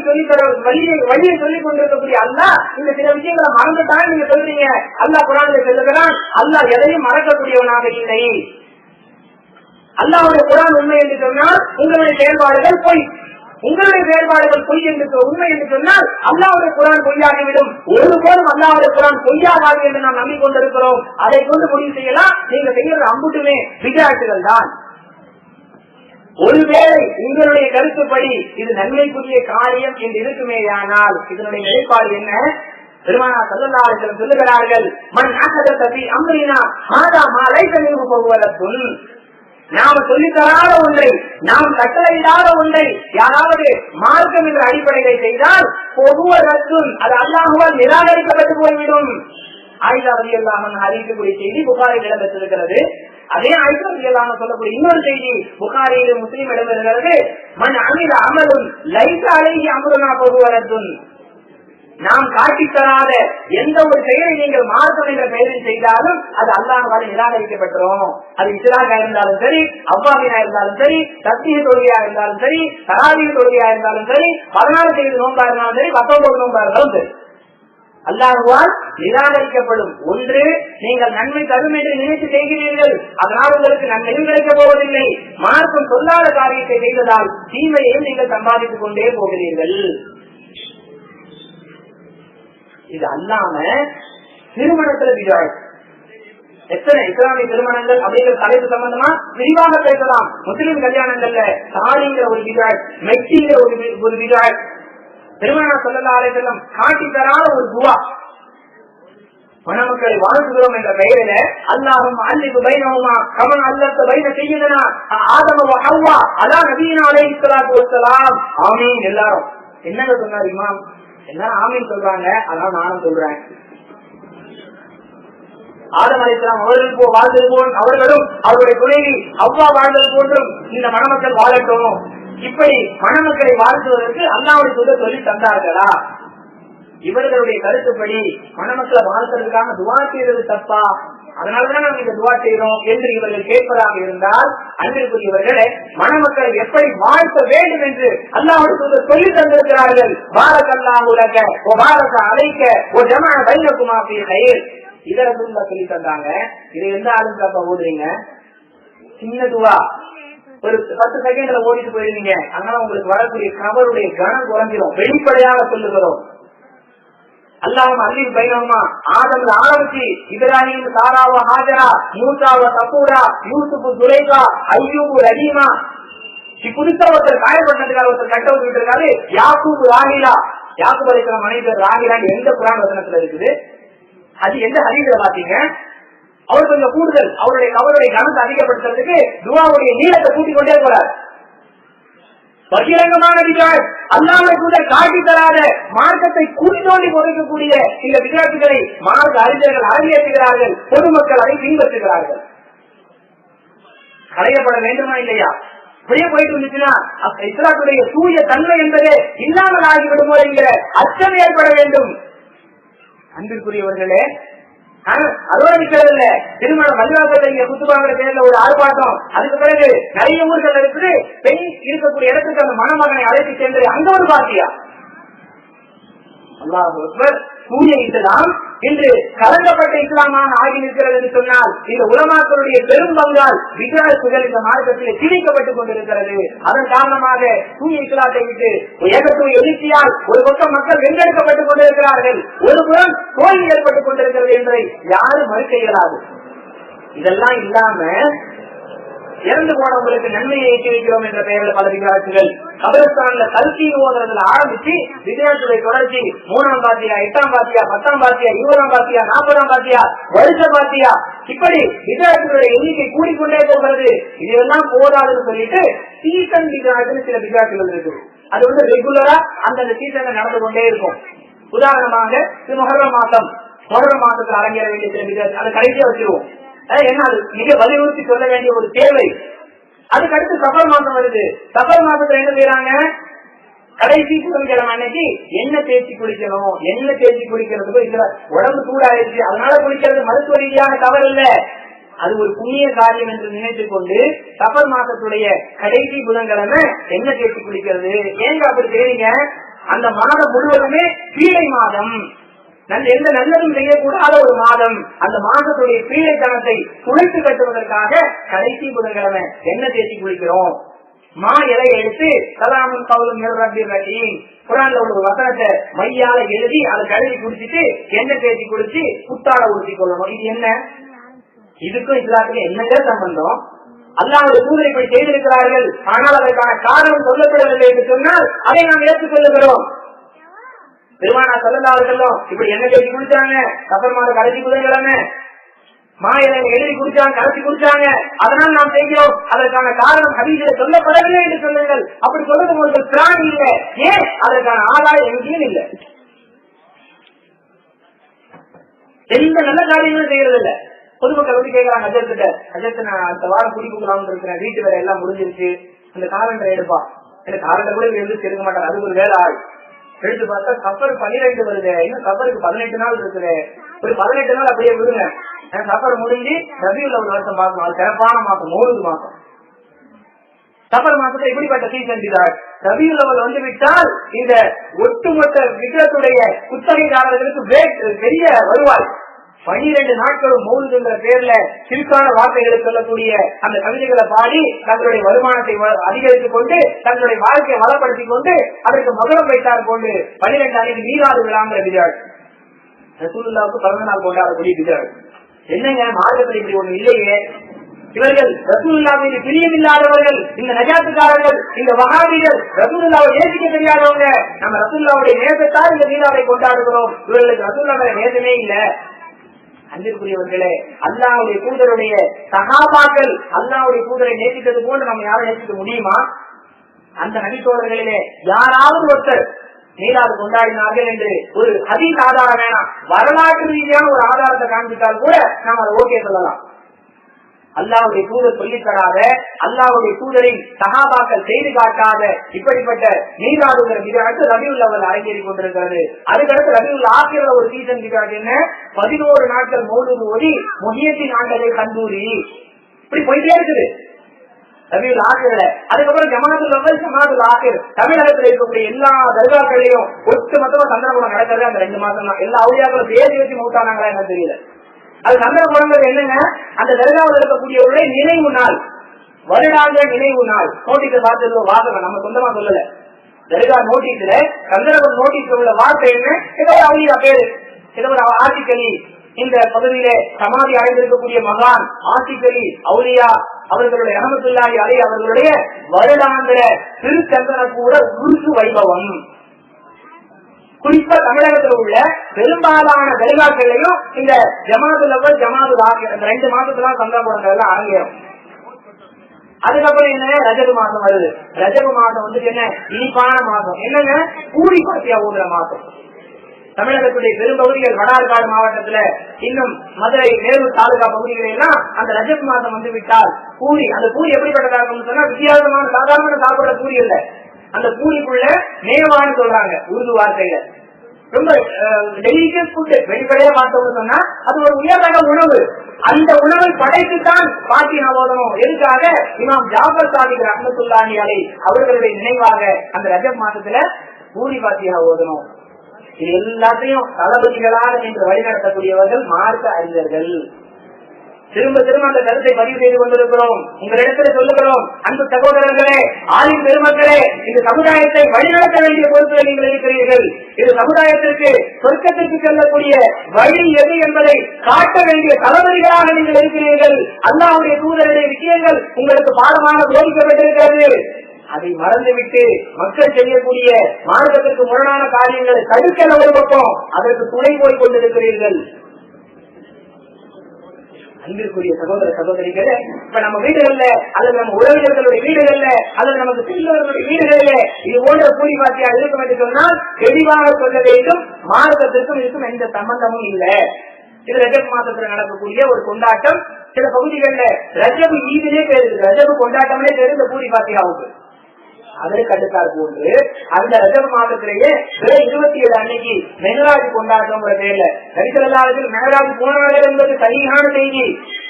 வழியை சொல்லிக் கொண்டிருக்கக்கூடிய அல்லாஹ் இந்த சில விஷயங்களை மறந்துட்டான் நீங்க சொல்றீங்க. அல்லாஹ் குர்ஆனில் சொல்லுகிறான், அல்லாஹ் எதையும் மறக்கக்கூடியவனாக இல்லை. அல்லாஹ்வுடைய குர்ஆன் உண்மை என்று சொன்னால் உங்களுடைய செயல்பாடுகள் பொய். உங்களுடைய செயல்பாடுகள் பொய் என்று உண்மை என்று சொன்னால் அல்லாஹ்வுடைய குர்ஆன் பொய்யாகிவிடும். ஒருபோதும் அல்லாஹ்வுடைய குர்ஆன் பொய்யாகாது என்று நாம் நம்பிக்கொண்டிருக்கிறோம். அதை கொண்டு முடிவு செய்யலாம். நீங்க செய்யறது அம்புட்டுமே விஜயாட்டுகள் தான். ஒருவேளை உங்களுடைய கருத்துப்படி இது நன்மைக்குரிய காரியம் என்று இருக்குமேயானால் இதனுடைய நிலைப்பாடு என்ன? பெருமானார் ஸல்லல்லாஹு அலைஹி வஸல்லம் சொல்லுகிறார்கள், மன் அஹதஸ ஃபீ அம்ரினா ஹாதா மா லைஸ மின்ஹு ஃபஹுவ ரத்துன். நாம சொல்லித்தராத ஒன்றை, நாம் கட்டளையிடாத ஒன்றை யாராவது மார்க்கம் என்ற அடிப்படையை செய்தால் ஒவ்வொரு ரத்தும் அது அல்லாஹ்வால் நிராகரிக்கப்பட்டு போய்விடும். ஆயிஷா ரலியல்லாஹு அன்ஹா அறிவிக்கக்கூடிய செய்தி புகாரில் இடம்பெற்றிருக்கிறது. அதே ஆயிஷா ரலியல்லாஹு அன்ஹா சொல்லக்கூடிய இன்னொரு செய்தி புகாரியிலும் முஸ்லிம் இடம்பெறுகிறது, மன் அமில அமலுன் லைஸ அலைஹி அம்ருனா ஃபஹுவ ரத்துன். நாம் காட்டித்தராத எந்த ஒரு செயலை நீங்கள் மார்க்கம் என்ற பெயரில் செய்தாலும் அது அல்லாஹ்வால் நிராகரிக்கப்பட்டோம். அது இஸ்லாமா இருந்தாலும் சரி, அவ்வாபியா இருந்தாலும் சரி, தஸ்பீஹ் தொழுகையா இருந்தாலும் சரி, தராவீஹ் தொழுகையா இருந்தாலும் சரி, 16 செய்து நோன்பா இருந்தாலும் சரி, 19 நோன்பா இருந்தாலும் சரி, அல்லாஹ்வால் நிராகரிக்கப்படும் ஒன்று. நீங்கள் நன்மை தரும் என்று நினைத்து செய்கிறீர்கள், அதனால் உங்களுக்கு நன்மையும் கிடைக்கப் போவதில்லை. மார்க்கம் சொல்லாத காரியத்தை செய்ததால் தீமையையும் நீங்கள் சம்பாதித்துக் கொண்டே போகிறீர்கள். இது அல்லாம திருமணத்துல விஜயம், எத்தனை இஸ்லாமிய திருமணங்கள் அப்படிங்கிற தலைப்பு சம்பந்தமா விரிவாக பேசலாம். முஸ்லிம் கல்யாணங்கள்ல தாலிங்கிற ஒரு விஜயம், மெட்டிங்கிற ஒரு விஜயம், பெருமானார் ஸல்லல்லாஹு அலைஹி வஸல்லம் காட்டி தராத ஒரு துவா, மணமக்களை வாழ்த்துகிறோம் என்ற பெயரில அல்லாஹும்ம அல்லிஃப் பைனஹுமா கமன் அல்லஃப்த பைன சய்யிதனா ஆதம வ ஹவ்வா அலா நபியினா அலைஹிஸ்ஸலாத்து வஸ்ஸலாம். ஆமீன். எல்லாரும் என்னங்க சொன்னார் இமாம்? எல்லாரும் ஆமீன் சொல்றாங்க, அதனால நானும் சொல்றேன். ஆதம் அலைஹிஸ்ஸலாம் அவர்கள் வாழ்ந்தது போல் அவர்களும் அவருடைய துணைவி அவ்வா வாழ்ந்தது போன்றும் இந்த மணமக்கள் வாழட்டும். இப்படி மணமக்களை வாழ்த்துவதற்கு அல்லாஹ்வுடைய தூதர் சொல்லி தந்தார்களா? இவர்களுடைய கருத்துப்படி மணமக்களை வாழ்த்துறதுக்காக துவா செய்வது தப்பா? அதனாலதான் நாங்க இந்த துவா செய்யறோம் என்று இவர்கள் கேட்பதாக இருந்தால், அன்பிற்குரியவர்களே, மணமக்களை எப்படி வாழ்த்த வேண்டும் என்று அல்லாஹ்வுடைய தூதர் சொல்லி தந்திருக்கிறார்கள். பாரக்கல்லாஹு லக வ பாரக அலைக வ ஜமஅ பைனகுமா ஃபீ கைர். இத ரசூலுல்லாஹ் சொல்லி தந்தாங்க. இதை எந்த ஆளுங்க ஓடுறீங்க? சின்ன துவா, ஒரு 10 செகண்ட்ல ஓடிட்டு போயிருவீங்க. அதனால உங்களுக்கு வரக்கூடிய கவருடைய கனம் குறைஞ்சிடும். வெளிப்படையாக சொல்லுகிறோம். அல்லாஹ்வும்ம அல்லிஃப் பைனஹுமா, ஆதம்ல ஆரம்பிச்சு இப்ராஹீம் சாராவ ஹாஜரா, மூசாவ சபூரா, யூசுப் சுலைகா, அய்யூப் ரஹீமா. புதுசா ஒருத்தர் காயப்பட்டதுக்காக ஒருத்தர் கட்ட விட்டு இருக்காரு, யாக்கூப் ராஹிலா. யாக்கூப் அலைஹிஸ்ஸலாம் மனைவி ராஹிலா எந்த குர்ஆன் வசனத்துல இருக்குது? அது எந்த ஹதீஸ்ல பாத்தீங்க? அவர் கொஞ்சம் கூடுதல் அவருடைய கனத்தை அதிகப்படுத்துறதுக்கு துஆவுடைய நீளத்தை கூட்டிக் கொண்டே போறார். பகிரங்கமான விஜயம், அல்லாஹ்வுடைய தூதர் காட்டி தராத மார்க்கத்தை கூட்டி தோண்டி புதைக்கக்கூடிய இந்த விஜயத்துகளை மார்க்க அறிஞர்கள் அரங்கேற்றுகிறார்கள். பொதுமக்கள் அதை பின்பற்றுகிறார்கள். களையப்பட வேண்டுமா இல்லையா? இப்படியே போயிட்டு இருந்துச்சுன்னா இஸ்லாத்துடைய தூய தன்மை என்பதே இல்லாமல் ஆகிவிடுமோ என்கிற அச்சம் ஏற்பட வேண்டும். அன்பிற்குரியவர்களே, அதோட நிக்கிறதில்ல, திருமண மதுராசத்தை குத்துபாங்கிற பேர்ல ஒரு ஆர்ப்பாட்டம். அதுக்கு பிறகு நிறைய ஊர்கள் இருக்குது, பெண் இருக்கக்கூடிய இடத்துக்கு அந்த மணமகனை அழைத்து சென்று அங்க ஒரு பாத்தியா. அல்லாஹ் அக்பர். தூய இஸ்லாம் இன்று கலங்கப்பட்ட இஸ்லாமாக ஆகி நிற்கிறது என்று சொன்னால், இந்த உலமாக்களுடைய பெரும் பங்கால் விஜயத்துகள் இந்த மார்க்கத்தில் திணிக்கப்பட்டுக் கொண்டிருக்கிறது. அதன் காரணமாக தூய இஸ்லாத்தை விட்டு ஏகத்துவ எழுச்சியால் ஒரு பக்கம் மக்கள் வென்றெடுக்கப்பட்டுக் கொண்டிருக்கிறார்கள், ஒரு புறம் தோல்வி ஏற்பட்டுக் கொண்டிருக்கிறது என்பதை யாரும் மறுக்க இயலாது. இதெல்லாம் இல்லாம இறந்து போனவங்களுக்கு நன்மையை ஏற்றி வைக்கிறோம் என்ற பெயரில் பல விளையாட்டுகள், கபிரஸ்தான்ல கல்வி ஓதுறதுல ஆரம்பிச்சு விளையாட்டுடைய தொடர்ச்சி 3ஆம் பாத்தியா, 8ஆம் பாத்தியா, 10ஆம் பாத்தியா, 20ஆம் பாத்தியா, 40ஆம் பாத்தியா, வருஷ பாத்தியா, இப்படி விளையாட்டுடைய எண்ணிக்கை கூடிக்கொண்டே போகிறது. இதெல்லாம் போதாதுன்னு சொல்லிட்டு சீசன் விளையாட்டுன்னு சில விளையாட்டுகள் இருக்கு. அது வந்து ரெகுலரா அந்தந்த சீசன்ல நடந்து கொண்டே இருக்கும். உதாரணமாக முஹர்ரம் மாசத்துல அரங்கேற வேண்டிய சில விளையாட்டு அதை கடைசியா வச்சிருவோம். என்ன, அது மிக வலியுறுத்தி சொல்ல வேண்டிய ஒரு தேவை. அதுக்கு அடுத்து சஃபர் மாசம் வருது. சஃபர் மாசத்துல என்ன செய்யறாங்க? கடைசி புதன்கிழமை அன்னைக்கு என்ன தேய்ச்சி குளிக்கணும், என்ன தேய்ச்சி குளிக்கிறதுக்கு இதுல உடம்பு சூடாயிருச்சு, அதனால குளிக்கிறது மருத்துவ ரீதியான தவறு இல்ல, அது ஒரு புண்ணிய காரியம் என்று நினைத்துக் கொண்டு சஃபர் மாசத்துடைய கடைசி புதன்கிழமை என்ன தேய்ச்சி குளிக்கிறது. ஏங்க அப்படி செய்றீங்க? அந்த மாதம் முழுவதுமே பீடை மாதம், எந்த நல்லதும் செய்யக்கூடாத ஒரு மாதம். அந்த மாதத்துடைய பீழைத்தனத்தை குளித்து கட்டுவதற்காக கடைசி புதன்கிழமை என்ன தேய்ச்சி குளிக்கிறோம். மா இலையை எடுத்து சலாமுன் கவுலும் ரஹீம் குர்ஆன்ல உள்ள ஒரு வசனத்தை மையால எழுதி அதை கழுவி குடிச்சிட்டு எண்ணெய் தேய்ச்சி குடிச்சு புத்தாட ஊற்றி கொள்ளணும். இது என்ன? இதுக்கும் இஸ்லாத்துக்கு என்னங்க சம்பந்தம்? அல்லாஹ்வுடைய தூதர் இப்படி செய்திருக்கிறார்கள், ஆனால் அதற்கான காரணம் சொல்லப்படவில்லை என்று சொன்னால் அதை நாம் ஏற்றுக்கொள்ளுகிறோம். பெருமானா ஸல்லல்லாஹு அலைஹி வஸல்லம் இப்படி என்ன தேய்ச்சி குடிச்சாங்க, சஃபர் மாத கடைசி புதன்கிழமை மாயிலை எழுதி குடிச்சாங்க, கடைசி குடிச்சாங்க, அதனால் நாம் செய்கிறோம். அதற்கான காரணம் ஹதீஸில் சொல்லப்படவில்லை என்று சொல்லுங்கள். அப்படி சொல்றது உங்களுக்கு பிராணி இல்லை. ஏன்? அதற்கான ஆதாயம் எங்கேயும் இல்லை. எந்த நல்ல காரியங்களும் செய்யறது இல்ல. பொதுமக்கள் வந்து கேட்கறாங்க, அஜர்கிட்ட, அஜர்த்து நான் அடுத்த வாரம் குடிக்கலாம்னு இருக்கிறேன், வீட்டு வேலை எல்லாம் முடிஞ்சிருச்சு, அந்த காலண்டரை எடுப்பா. எனக்கு காலண்டர் கூட எழுதி எடுக்க மாட்டாங்க, அது ஒரு வேலை ஆள் எடுத்து பார்த்தா சஃபர் 12 வருது, இன்னும் சஃபருக்கு 18 நாள் இருக்குது, ஒரு 18 நாள் அப்படியே விடுங்க, சஃபர் முடிஞ்சு ரபியுல் அவ்வல் வருஷம் பார்க்கணும். அது சிறப்பான மாசம், 9 மாசம். சஃபர் மாசத்துல இப்படிப்பட்ட சீசன் ரபியுல் அவ்வல் வந்து விட்டால் இந்த ஒட்டுமொத்த விஜயத்துடைய குத்தகைதாரர்களுக்கு பெரிய வருவாய். 12 நாட்களும் மௌலிதுங்கிற பேர்ல சிறுக்கான வார்த்தைகளை சொல்லக்கூடிய அந்த கவிதைகளை பாடி தங்களுடைய வருமானத்தை அதிகரித்துக் கொண்டு தங்களுடைய வாழ்க்கையை வளப்படுத்திக் கொண்டு அதற்கு மகளம் வைத்தார் கொண்டு 12 அன்னைக்கு மீராது விழாங்கிற விஜய், ரசூலுல்லாஹ்வுக்கு பிறந்த நாள் கொண்டாடக்கூடிய விஜய். என்னங்க மார்க்கத்தில் இப்படி ஒண்ணு இல்லையே. இவர்கள் ரசூலுல்லாஹ் மீது பிரியமில்லாதவர்கள், இந்த நஜாத்துக்காரர்கள், இந்த வஹாபிகள், ரசூலுல்லாஹ்வை நேசிக்க தெரியாதவங்க. நம்ம ரசூலுல்லாஹ்வுடைய நேசத்தால் இந்த மீராவை கொண்டாடுகிறோம். இவர்களுக்கு ரசூலுல்லாஹ்வுடைய நேசமே இல்ல. அன்பிற்குரியவர்களே, அல்லாஹ்வுடைய தூதருடைய சஹாபாக்கள் அல்லாஹ்வுடைய தூதரை நேசித்தது போன்று நம்ம யாரும் நேசிக்க முடியுமா? அந்த நபி தோழர்களிலே யாராவது ஒருத்தர் மீலாது கொண்டாடினார்கள் என்று ஒரு ஹதீஸ் ஆதாரம் வேணாம், வரலாற்று ரீதியான ஒரு ஆதாரத்தை காண்பித்தால் கூட நாம் அதை ஓகே சொல்லலாம். அல்லாஹ்வுடைய தூதர் சொல்லித் தராத, அல்லாஹ்வுடைய தூதரின் சஹாபாக்கள் செய்து காட்டாத இப்படிப்பட்ட மீலாதுங்கிற விதத்து ரபியுல் அவ்வல் அரங்கேறி கொண்டிருக்கிறது. அதுக்கடுத்து ரபியுல் ஆகிற ஒரு சீசன் விதத்து என்ன, 11 நாட்கள் மௌலூது ஓதி முஹியத்தின் ஆண்டலை கந்தூரி, இப்படி போயிட்டே இருக்குது ரபியுல் ஆகிரல. அதுக்கப்புறம் ஜமாத்துல் அவ்வல் ஜமாத்துல் ஆகிர், தமிழகத்தில் இருக்கக்கூடிய எல்லா தர்காக்களையும் ஒட்டு மொத்தமா சந்திரகுலம் நடக்கிறது அந்த 2 மாசம் தான். எல்லா அவுளியாக்களும் பேசி மௌத்தானாங்களா என்ன தெரியல. அது சந்திரகுலங்கள் என்னங்க, அந்த தர்காவில் இருக்கக்கூடியவருடைய நினைவு நாள், வருடாந்த நினைவு நாள். நோட்டீஸை பார்த்து வாசகம் நம்ம சொந்தமா சொல்லல, தர்கா நோட்டீஸ்ல சந்திரகுல நோட்டீஸ் உள்ள வார்த்தை என்ன, ஏதோ ஒரு அவுளியா பேரு, ஏதோ ஒரு ஆசிக்கலி, இந்த பகுதியிலே சமாதி அடைந்திருக்கக்கூடிய மகான் ஆசிக்கலி அவுலியா அவர்களுடைய ரஹ்மத்துல்லாஹி அலைஹி அவர்களுடைய வருடாந்திர திருச்சந்தன கூட உருசு வைபவம். குறிப்பா தமிழகத்தில் உள்ள பெரும்பாலான தர்காக்களையும் இந்த ஜமாத்துல் அவ்வல் ஜமாத்துல் ஆகிர் அந்த 2 மாசத்துல சந்திரகுலங்கள் எல்லாம் அரங்கேறும். அதுக்கப்புறம் என்ன, ரஜபு மாசம் வருது. ரஜபு மாசம் வந்து என்ன, இனிப்பான மாசம். என்னங்க, பூரி பாத்தியா ஊதுற மாசம். தமிழகத்துடைய பெரும்பகுதிகள் வடார்காடு மாவட்டத்துல, இன்னும் மதுரை நேரு தாலுகா பகுதிகளில் எல்லாம் அந்த ரஜப் மாதம் வந்து விட்டால் பூரி, அந்த பூரி எப்படிப்பட்டதா இருக்கும்னு சொன்னா வித்தியாசமான சாதாரண சாப்பிட பூரி இல்ல, அந்த பூரிக்குள்ள மேவான்னு சொல்றாங்க உருது வார்த்தையில. ரொம்ப டெலிஷியஸ் ஃபுட். வெளிப்படையா பார்த்தோம்னு சொன்னா அது ஒரு உயர்ரக உணவு. அந்த உணவை படைத்துத்தான் பாத்தியா ஓதணும். எதுக்காக, இமாம் ஜாஃபர் சாதிக் ரஹ்மத்துல்லாஹி அலைஹி அவர்களுடைய நினைவாக அந்த ரஜப் மாசத்துல பூரி பாத்தியா ஓதணும். இது எல்லாத்தையும் தளபதிகளாக நின்று வழிநடத்தக்கூடியவர்கள் மார்க்க அறிஞர்கள். திரும்ப திரும்ப அந்த கருத்தை பதிவு செய்து கொண்டிருக்கிறோம். உங்களிடத்துல சொல்லுகிறோம், அன்பு சகோதரர்களே, ஆலிம் பெருமக்களே, இந்த சமுதாயத்தை வழிநடத்த வேண்டிய பொறுப்பில் நீங்கள் இருக்கிறீர்கள். இது சமுதாயத்திற்கு சொர்க்கத்திற்கு செல்லக்கூடிய வழி எது என்பதை காட்ட வேண்டிய தளபதிகளாக நீங்கள் இருக்கிறீர்கள். அல்லாஹ்வுடைய தூதருடைய விஷயங்கள் உங்களுக்கு பாடமாக போதிக்கப்பட்டிருக்கிறது. அதை மறந்துவிட்டு மக்கள் செய்யக்கூடிய மார்க்கத்திற்கு முரணான காரியங்களை தடுக்கல ஒரு பக்கம், அதற்கு துணை போய் கொண்டிருக்கிறீர்கள். அன்பிற்குரிய சகோதர சகோதரிகளே, இப்ப நம்ம வீடுகள்ல அல்லது நம்ம உறவினர்களுடைய வீடுகள்ல அல்லது நமக்கு தெரிந்தவர்களுடைய வீடுகளில இது போன்ற பூரி பாத்தியா இருக்கும் என்று சொன்னால் தெளிவாக சொல்ல வேண்டும், மார்க்கத்திற்கும் இதுக்கும் எந்த சம்பந்தமும் இல்லை. இது ரஜப் மாதத்துல நடக்கக்கூடிய ஒரு கொண்டாட்டம். சில பகுதிகளில் ரஜபு ஈதிலே தெரியுது, ரஜபு கொண்டாட்டமே தெரியும் இந்த பூரி பாத்தியாவுக்கு. அதற்கு அடுத்தாறு போன்று அந்த ரஜப் மாதத்திலேயே 27 அன்னைக்கு மெஹராஜ் கொண்டாட்டம் பேர்ல நபிசல்லாஹு மெஹராஜ் போனார்கள் என்பது சரியான செய்தி.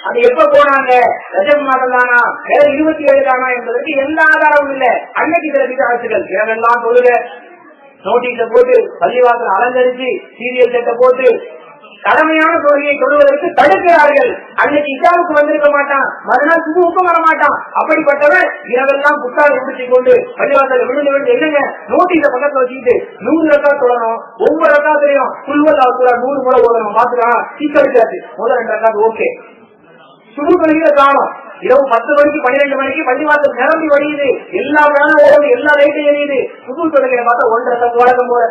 அது எப்ப போனாங்க, ரஜப் மாதம் தானா, 27 தானா என்பதற்கு எந்த ஆதாரமும் இல்லை. அன்னைக்கு சில விசாரிச்சுகள் இரவெல்லாம் தொழுக, நோட்டீஸ போட்டு பள்ளிவாசல் அலங்கரிச்சு சீரியல் செட்டை போட்டு கடமையான தொழுகையை தொழுவதற்கு தடுக்கிறார்கள். அன்னைக்கு இஷாவுக்கு வந்திருக்க மாட்டான், மறுநாள் சுபுவுக்கும் வர மாட்டான். அப்படிப்பட்டவன் இரவெல்லாம் புத்தாறு முடிச்சு கொண்டு பள்ளிவாசல் விழுந்து விழுந்து என்னங்க நோட்டீஸ பக்கத்துல வச்சுக்கிட்டு 100 ரக்கா தொழணும், ஒவ்வொரு ரக்காத்திலையும் புல்வதா 100 முறை ஓடணும். பாத்துக்கலாம் சீக்கிரம் முதல் 2 ரக்காத்து ஓகே. சுபு தொழுகிற காலம் இரவு 10 மணிக்கு 12 மணிக்கு பள்ளிவாசல் நிரம்பி வடியுது, எல்லா வேணும் ஓடுது, எல்லா லைட்டும் எரியுது. சுபு தொழுகிற பார்த்தா 1 ரக்கா வழக்கம் போல.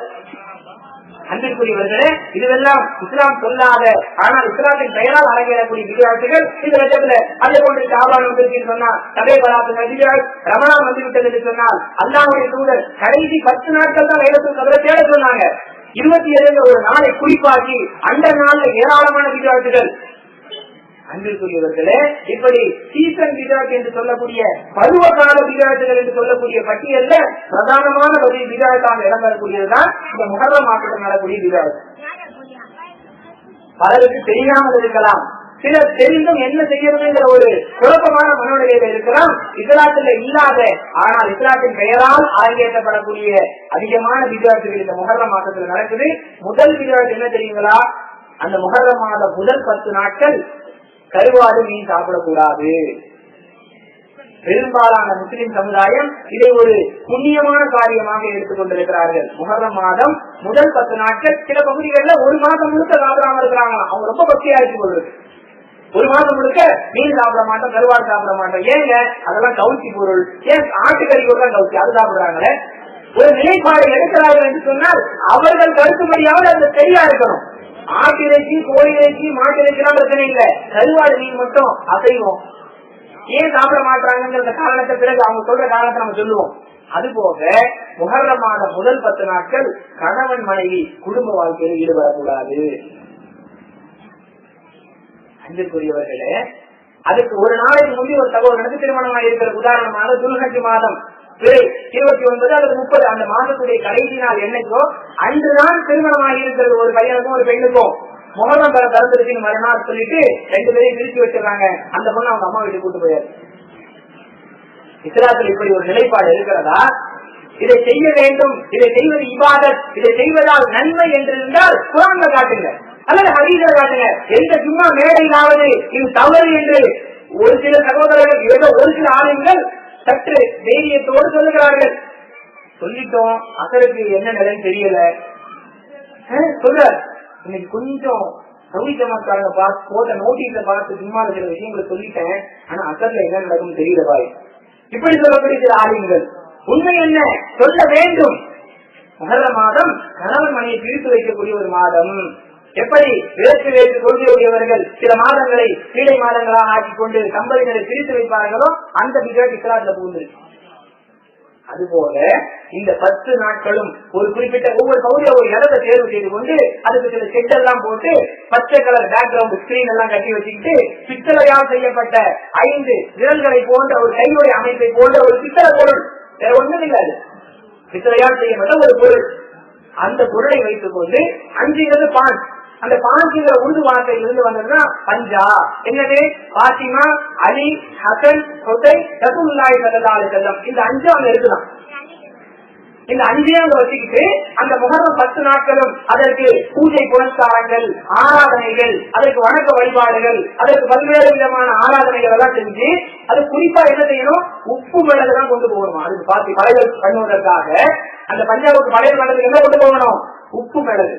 அன்பிற்குரியவர்களே, இதுவெல்லாம் இஸ்லாம் சொல்லாத ஆனால் இஸ்லாத்தின் பெயரால் அரங்கேறக்கூடிய விளையாட்டுகள் இந்த ரஜத்துல. அதே போன்று ஷாபான் வந்திருக்கு சொன்னா சபை பலாத்து நபிகள், ரமலான் வந்துவிட்டது என்று சொன்னால் அல்லாஹ்வுடைய தூதர் கடைசி 10 நாட்கள் தான் லைலத்துல் கத்ரை தேட சொன்னாங்க. 27 ஒரு நாளை குறிப்பாக்கி அந்த நாள்ல ஏராளமான விளையாட்டுகள். அன்பிற்குரியவர்களே, இப்படி சீசன் விளையாட்டு என்று சொல்லக்கூடிய பருவகால விளையாட்டுகள் என்று சொல்லக்கூடிய பட்டியல்ல பிரதானமான விளையாட்டாக இடம்பெறக்கூடியதுதான் இந்த முஹர்ரம் மாதத்தில் நடக்கூடிய விளையாட்டு. பலருக்கு தெரியாமல் இருக்கலாம், சிலர் தெரிந்தும் என்ன செய்யறதுங்கிற ஒரு குழப்பமான மனநிலையில இருக்கலாம். இஸ்லாத்துல இல்லாத ஆனால் இஸ்லாத்தின் பெயரால் அரங்கேற்றப்படக்கூடிய அதிகமான விளையாட்டுகள் இந்த முஹர்ரம் மாதத்தில் நடக்குது. முதல் விளையாட்டு என்ன தெரியுங்களா, அந்த முஹர்ரம் மாத முதல் 10 நாட்கள் கருவாடு மீன் சாப்பிடக்கூடாது. பெரும்பாலான முஸ்லிம் சமுதாயம் இதை ஒரு புண்ணியமான காரியமாக எடுத்துக் கொண்டிருக்கிறார்கள். முஹர்ரம் மாதம் முதல் 10 நாட்கள் சில பகுதிகளில் 1 மாதம் முழுக்க சாப்பிடாம இருக்கிறாங்க. அவங்க ரொம்ப பக்தியா இருக்கு கொள்வது. 1 மாதம் முழுக்க மீன் சாப்பிட மாட்டோம், கருவாடு சாப்பிட மாட்டோம். ஏங்க, அதெல்லாம் கவுச்சி பொருள். ஏன் ஆட்டுக்கறி கூட தான் கவுச்சி, அது சாப்பிடுறாங்களே. ஒரு நிலைப்பாடு எடுக்கிறார்கள் என்று சொன்னால் அவர்கள் கருத்துப்படியாவது அது சரியா இருக்கணும். ஆட்டு இறைச்சி, கோழி இறைச்சி, மாட்டு இறைச்சிலாம் பிரச்சனை இல்லை, கருவாடு மீன் மட்டும் அசைவோம். ஏன் சாப்பிட மாட்டாங்கிற காரணத்தை பிறகு அவங்க சொல்ற காரணத்தை நம்ம சொல்லுவோம். அதுபோக முஹர்ரம் மாதம் முதல் 10 நாட்கள் கணவன் மனைவி குடும்ப வாழ்க்கையில் ஈடுபடக்கூடாது. அன்பிற்குரியவர்களே, அதுக்கு ஒரு நாளைக்கு முந்தைய ஒரு சகோதரனுக்கு திருமணமாக இருக்கிற உதாரணமாக துல்ஹஜ் மாதம் 29 அல்லது 30 அந்த மாதத்துடைய கடைசி நாள் என்னைக்கோ அன்றுதான் திருமணமாக இருக்கிறது ஒரு பையனுக்கும் ஒரு பெண்ணுக்கும். முஹர்ரம் பிறந்திருக்குன்னு மறுநாள் சொல்லிட்டு 2 பேரையும் பிரிச்சு வச்சிருக்காங்க. அந்த பொண்ணு அவங்க அம்மா வீட்டுக்கு கூட்டு போயாரு. இஸ்லாத்தில் இப்படி ஒரு நிலைப்பாடு இருக்கிறதா? இதை செய்ய வேண்டும், இதை செய்வது இபாதத், இதை செய்வதால் நன்மை என்று இருந்தால் குர்ஆன்ல காட்டுங்க அல்லது ஹதீஸ்ல காட்டுங்க. எந்த சும்மா மேடையிலாவது இது தவறு என்று ஒரு சில சகோதரர்கள் ஏதோ ஒரு சில ஆலயங்கள் சற்று தைரியத்தோடு சொல்லுகிறார்கள். சொல்லிட்டோம், அசருக்கு என்ன நிலைன்னு தெரியல சொல்ற. இன்னைக்கு கொஞ்சம் சௌரியமாக்காரங்க பார்த்து போட்ட நோட்டீஸ பார்த்து சும்மா இருக்கிற விஷயங்களை சொல்லிட்டேன், ஆனா அசர்ல என்ன நடக்கும் தெரியல பாய். இப்படி சொல்லக்கூடிய சில ஆலயங்கள் உண்மை என்ன சொல்ல வேண்டும். முஹர்ரம் மாதம் கணவன் மனையை பிரித்து வைக்கக்கூடிய ஒரு மாதம். எப்படி வேற்று வேற்று கொள்கையுடையவர்கள் சில மாதங்களை கீழே மாதங்களாக ஆக்கிக் கொண்டு கம்பெனிகளை பிரித்து வைப்பார்களோ அந்த பிஜாட் இஸ்லாத்துல புகுந்திருக்கு. அதுபோல இந்த 10 நாட்களும் ஒரு குறிப்பிட்ட ஒவ்வொரு பகுதியை ஒரு இடத்தை தேர்வு செய்து கொண்டு அதுக்கு சில செட் எல்லாம் போட்டு பச்சை கலர் பேக்ரவுண்ட் ஸ்கிரீன் எல்லாம் கட்டி வச்சுக்கிட்டு பித்தளையால் செய்யப்பட்ட 5 விரல்களை போன்ற ஒரு கையுடைய அமைப்பை போன்ற ஒரு பித்தளை பொருள், வேற ஒன்றும் இல்லாது, பித்தளையால் செய்யப்பட்ட ஒரு பொருள். அந்த பொருளை வைத்துக் கொண்டு 5 பான், அந்த பாஞ்சுங்கிற உருது வார்த்தையிலிருந்து வந்ததுன்னா பஞ்சா. என்னது? பாத்திமா, அலி, ஹசன், ஹுசைன், ரசூலுல்லாஹி ஸல்லல்லாஹு அலைஹி வஸல்லம். இந்த 5 அங்க இருக்கலாம். இந்த 5 அங்க வச்சுக்கிட்டு அந்த முஹர்ரம் 10 நாட்களும் அதற்கு பூஜை புனஸ்காரங்கள், ஆராதனைகள், அதற்கு வணக்க வழிபாடுகள், அதற்கு பல்வேறு விதமான ஆராதனைகள் எல்லாம் செஞ்சு அது குறிப்பா என்ன செய்யணும்? உப்பு மிளகு தான் கொண்டு போகணும். அதுக்கு பாத்தி படையல் பண்ணுவதற்காக அந்த பஞ்சாவுக்கு படையல் பண்ணதுக்கு என்ன கொண்டு போகணும்? உப்பு மிளகு.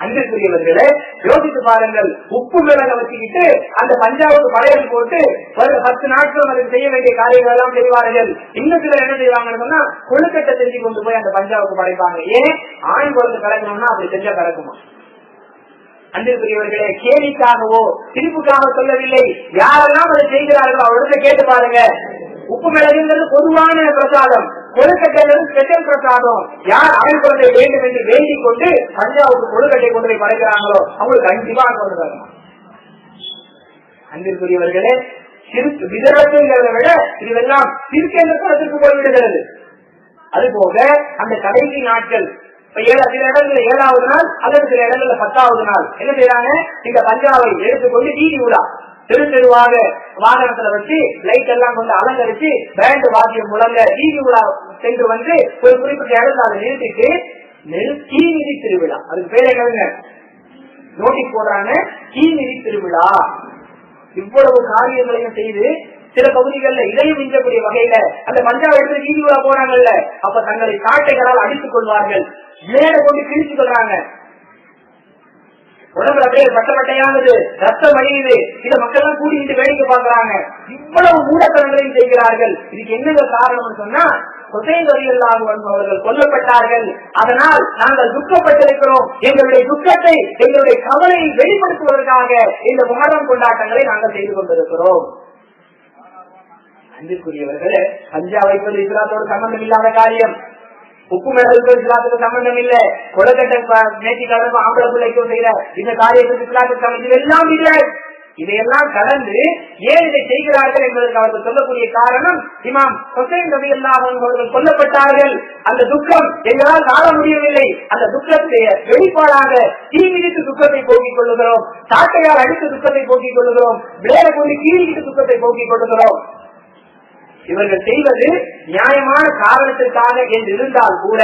அன்பிற்குரியவர்களே, யோசித்து பாருங்கள். உப்பு மிளகை வச்சுக்கிட்டு அந்த பஞ்சாவுக்கு படையல் போட்டு 10 நாட்கள் அதுக்கு செய்ய வேண்டிய காரியங்கள் எல்லாம் செய்வார்கள். இன்னும் சிலர் என்ன செய்வாங்கன்னு சொன்னா கொழுக்கட்டை செஞ்சு கொண்டு போய் அந்த பஞ்சாவுக்கு படைப்பாங்க. ஏன்? ஆண் குழந்தை கலக்கணும்னா அப்படி செஞ்சா கலக்குமா? அன்பிற்குரியவர்களே, கேலிக்காகவோ சிரிப்புக்காக சொல்லவில்லை. யாரெல்லாம் அதை செய்கிறார்களோ அவர்கிட்ட கேட்டு பாருங்க. உப்பு மிளகுங்கிறது பொதுவான பிரசாதம், கொழுக்கட்டை ஸ்பெஷல் பிரசாதம். யார் ஆண் குழந்தை வேண்டும் என்று வேண்டிக் கொண்டு பஞ்சாவுக்கு கொழுக்கட்டை கொண்டு போய் படைக்கிறாங்களோ அவங்களுக்கு கண்டிப்பா கொண்டு வரணும். அன்பிற்குரியவர்களே, விதரத்துங்கிறத விட இதுவெல்லாம் சிறுக்கென்ற படத்திற்கு போய்விடுகிறது. அதுபோக அந்த கடைசி நாட்கள் சில இடங்கள்ல 7வது நாள் அல்லது சில இடங்கள்ல 10வது நாள் என்ன செய்யறாங்க? இந்த பஞ்சாவை எடுத்துக்கொண்டு வீதி உலா தெரு தெருவாக வாகனத்துல வச்சு லைட் எல்லாம் கொண்டு அலங்கரிச்சு பேண்ட் வாத்தியம் முழங்க வீதி உலா சென்று வந்து ஒரு குறிப்பிட்ட இடத்துல அதை நிறுத்திட்டு கீழ்நிதி திருவிழா, அதுக்கு பேரே கவிங்க நோட்டீஸ் போடுறாங்க, கீழ்நிதி திருவிழா. இவ்வளவு காரியங்களையும் செய்து சில பகுதிகளில் இதையும் மிஞ்சக்கூடிய வகையில அந்த பஞ்சாப் எடுத்து வீதி உலா போறாங்கல்ல, அப்ப தங்களை காட்டைகளால் அடித்துக் கொள்வார்கள், மேல கொண்டு கிழிச்சு கொள்றாங்க, உடம்புல அப்படியே பட்டப்பட்டையானது, ரத்தம் வழியுது. இத மக்கள் எல்லாம் கூட்டிட்டு வேடிக்கை பார்க்கிறாங்க. இவ்வளவு மூடத்தனங்களையும் செய்கிறார்கள். இதுக்கு என்னங்க காரணம்னு சொன்னா ஹுசைன் ரலியல்லாஹு அன்ஹு அவர்கள் கொல்லப்பட்டார்கள். அதனால் நாங்கள் துக்கப்பட்டிருக்கிறோம். எங்களுடைய துக்கத்தை, எங்களுடைய கவலையை வெளிப்படுத்துவதற்காக இந்த முஹர்ரம் கொண்டாட்டங்களை நாங்கள் செய்து கொண்டிருக்கிறோம். அன்பிற்குரியவர்களே, பஞ்சா வைப்பது இஸ்லாத்தோடு சம்பந்தம் இல்லாத காரியம். உப்பு மிளகு இஸ்லாத்துக்கு சம்பந்தம் இல்ல. கொலக்கட்டை நேற்றிக்காரனுக்கு ஆம்பளை பிள்ளைக்கும் செய்யற இந்த காரியத்துக்கு இஸ்லாத்துக்கு சம்பந்தம் இதெல்லாம் இல்லை. இதையெல்லாம் கடந்து ஏன் இதை செய்கிறார்கள் என்பதற்கு அவர்கள் சொல்லக்கூடிய காரணம், இமாம் ஹுசைன் ரலியல்லாஹு அன்ஹு அவர்கள் கொல்லப்பட்டார்கள். அந்த துக்கம் எங்களால் காண முடியவில்லை. அந்த துக்கத்தை வெளிப்பாடாக தீ மிதித்து துக்கத்தை போக்கிக் கொள்ளுகிறோம், சாட்டையால் அடித்து துக்கத்தை போக்கிக் கொள்ளுகிறோம், வேற கொண்டு கீழிட்டு துக்கத்தை போக்கிக் கொள்ளுகிறோம். இவர்கள் செய்வது நியாயமான காரணத்திற்காக என்று இருந்தால் கூட,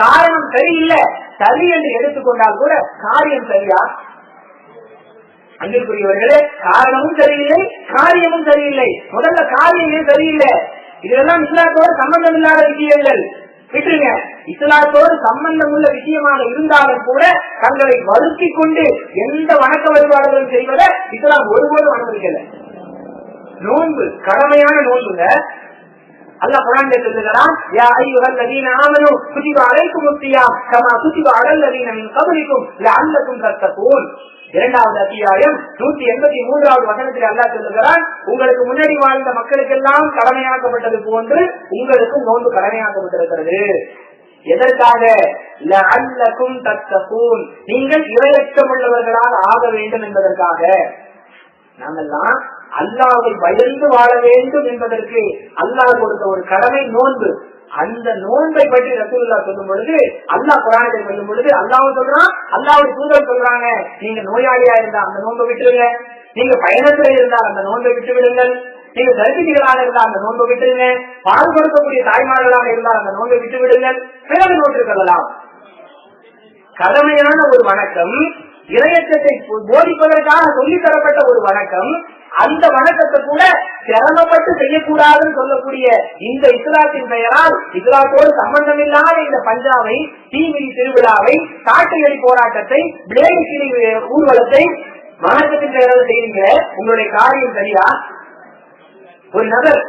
காரணம் சரியில்லை, சரி என்று எடுத்துக்கொண்டால் கூட காரியம் சரியா? அன்பிற்குரியவர்களே, காரணமும் சரியில்லை, காரியமும் சரியில்லை. முதல்ல காரியமே சரியில்லை. இதெல்லாம் இஸ்லாத்தோடு சம்பந்தம் இல்லாத விஷயங்கள். விட்டுருங்க. இஸ்லாத்தோடு சம்பந்தம் உள்ள விஷயமாக இருந்தாலும் கூட தங்களை வருத்திக் கொண்டு எந்த வணக்க வழிபாடுகளும் செய்வதை இஸ்லாம் ஒருபோதும் அனுமதிக்கல. நோன்பு கடமையான நோன்புங்க, அல்லாஹ் குர்ஆனிலே சொல்லுகிறான், யா அய்யுஹல்லதீன ஆமனூ குதிப அலைக்குமுஸ் ஸியாம் கமா குதிப அலல்லதீன மின் கப்லிக்கும் லஅல்லக்கும் தத்தகூன். இரண்டாவது அத்தியாயம் 183வது வசனத்தில் அல்லாஹ் சொல்லுகிறான், உங்களுக்கு முன்னாடி வாழ்ந்த மக்களுக்கெல்லாம் கடமையாக்கப்பட்டது போன்று உங்களுக்கும் நோன்பு கடமையாக்கப்பட்டிருக்கிறது. எதற்காக? லஅல்லக்கும் தத்தகூன், நீங்கள் இரையச்சம் உள்ளவர்களாக ஆக வேண்டும் என்பதற்காக. நாமெல்லாம் அல்லாஹ்வை பயந்து வாழ வேண்டும் என்பதற்கு அல்லாஹ் கொடுத்த ஒரு கடமை நோன்பு. அந்த நோன்பை பற்றி ரசூலுல்லாஹ் சொல்லும் பொழுது, அல்லாஹ் குர்ஆனிலே சொல்லும் பொழுது அல்லாஹ் சொல்றான், அல்லாஹ்வுடைய தூதர் சொல்றாங்க, நீங்க நோயாளியா இருந்தா அந்த நோன்பை விட்டுருங்க, நீங்க பயணத்துல இருந்தால் அந்த நோன்பை விட்டு விடுங்கள், நீங்க கர்ப்பிணிகளாக இருந்தால் அந்த நோன்பை விட்டுருங்க, பால் கொடுக்கக்கூடிய தாய்மார்களாக இருந்தால் அந்த நோன்பை விட்டு விடுங்கள், பிறகு நோற்று கொள்ளலாம். கடமையான ஒரு வணக்கம், இறையச்சத்தை போதிப்பதற்காக சொல்லித் தரப்பட்ட ஒரு வணக்கம். அந்த வணக்கத்தை கூட சிரமப்பட்டு செய்யக்கூடாதுன்னு சொல்லக்கூடிய இந்த இஸ்லாத்தின் பெயரால் இஸ்லாத்தோடு சம்பந்தம் இல்லாத இந்த பஞ்சாவை, தீமிதி திருவிழாவை, காட்டுவெளி போராட்டத்தை, பிளேடு கிளி ஊர்வலத்தை வணக்கத்தின் பெயரால் செய்யுங்க. உங்களுடைய காரியம் சரியா? ஒரு நபர்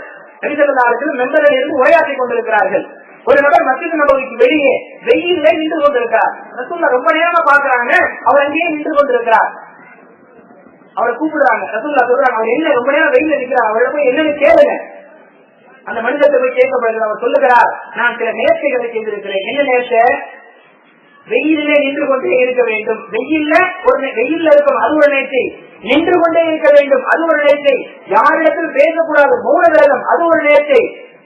நபிசல்லாஹு மெம்பரில் இருந்து உரையாற்றிக் கொண்டிருக்கிறார்கள். ஒரு நபர் மஸ்ஜித் நபவிக்கு வெளியே வெயிலே நின்று கொண்டிருக்கிறார். ரசூலுல்லாஹ் ரொம்ப நேரமா பாக்குறாங்க, அவர் அங்கேயே நின்று கொண்டிருக்கிறார். அவரை கூப்பிடுறாங்க. ரசூலுல்லாஹ் சொல்றாங்க, அவர் என்ன ரொம்ப நேரம் வெயில நிற்கிறார், அவரை போய் என்னன்னு கேளுங்க. அந்த மனிதத்தை போய் கேட்கப்படுகிறது. அவர் சொல்லுகிறார், நான் சில நேர்ச்சிகளை செய்திருக்கிறேன். என்ன நேர்ச்சை? வெயிலே நின்று கொண்டே இருக்க வேண்டும். வெயில்ல இருக்கும் அது ஒரு நேர்ச்சை, நின்று கொண்டே இருக்க வேண்டும் அது ஒரு நேர்ச்சை, யாரிடத்தில் பேசக்கூடாது மௌன விரதம் அது ஒரு நேர்ச்சை,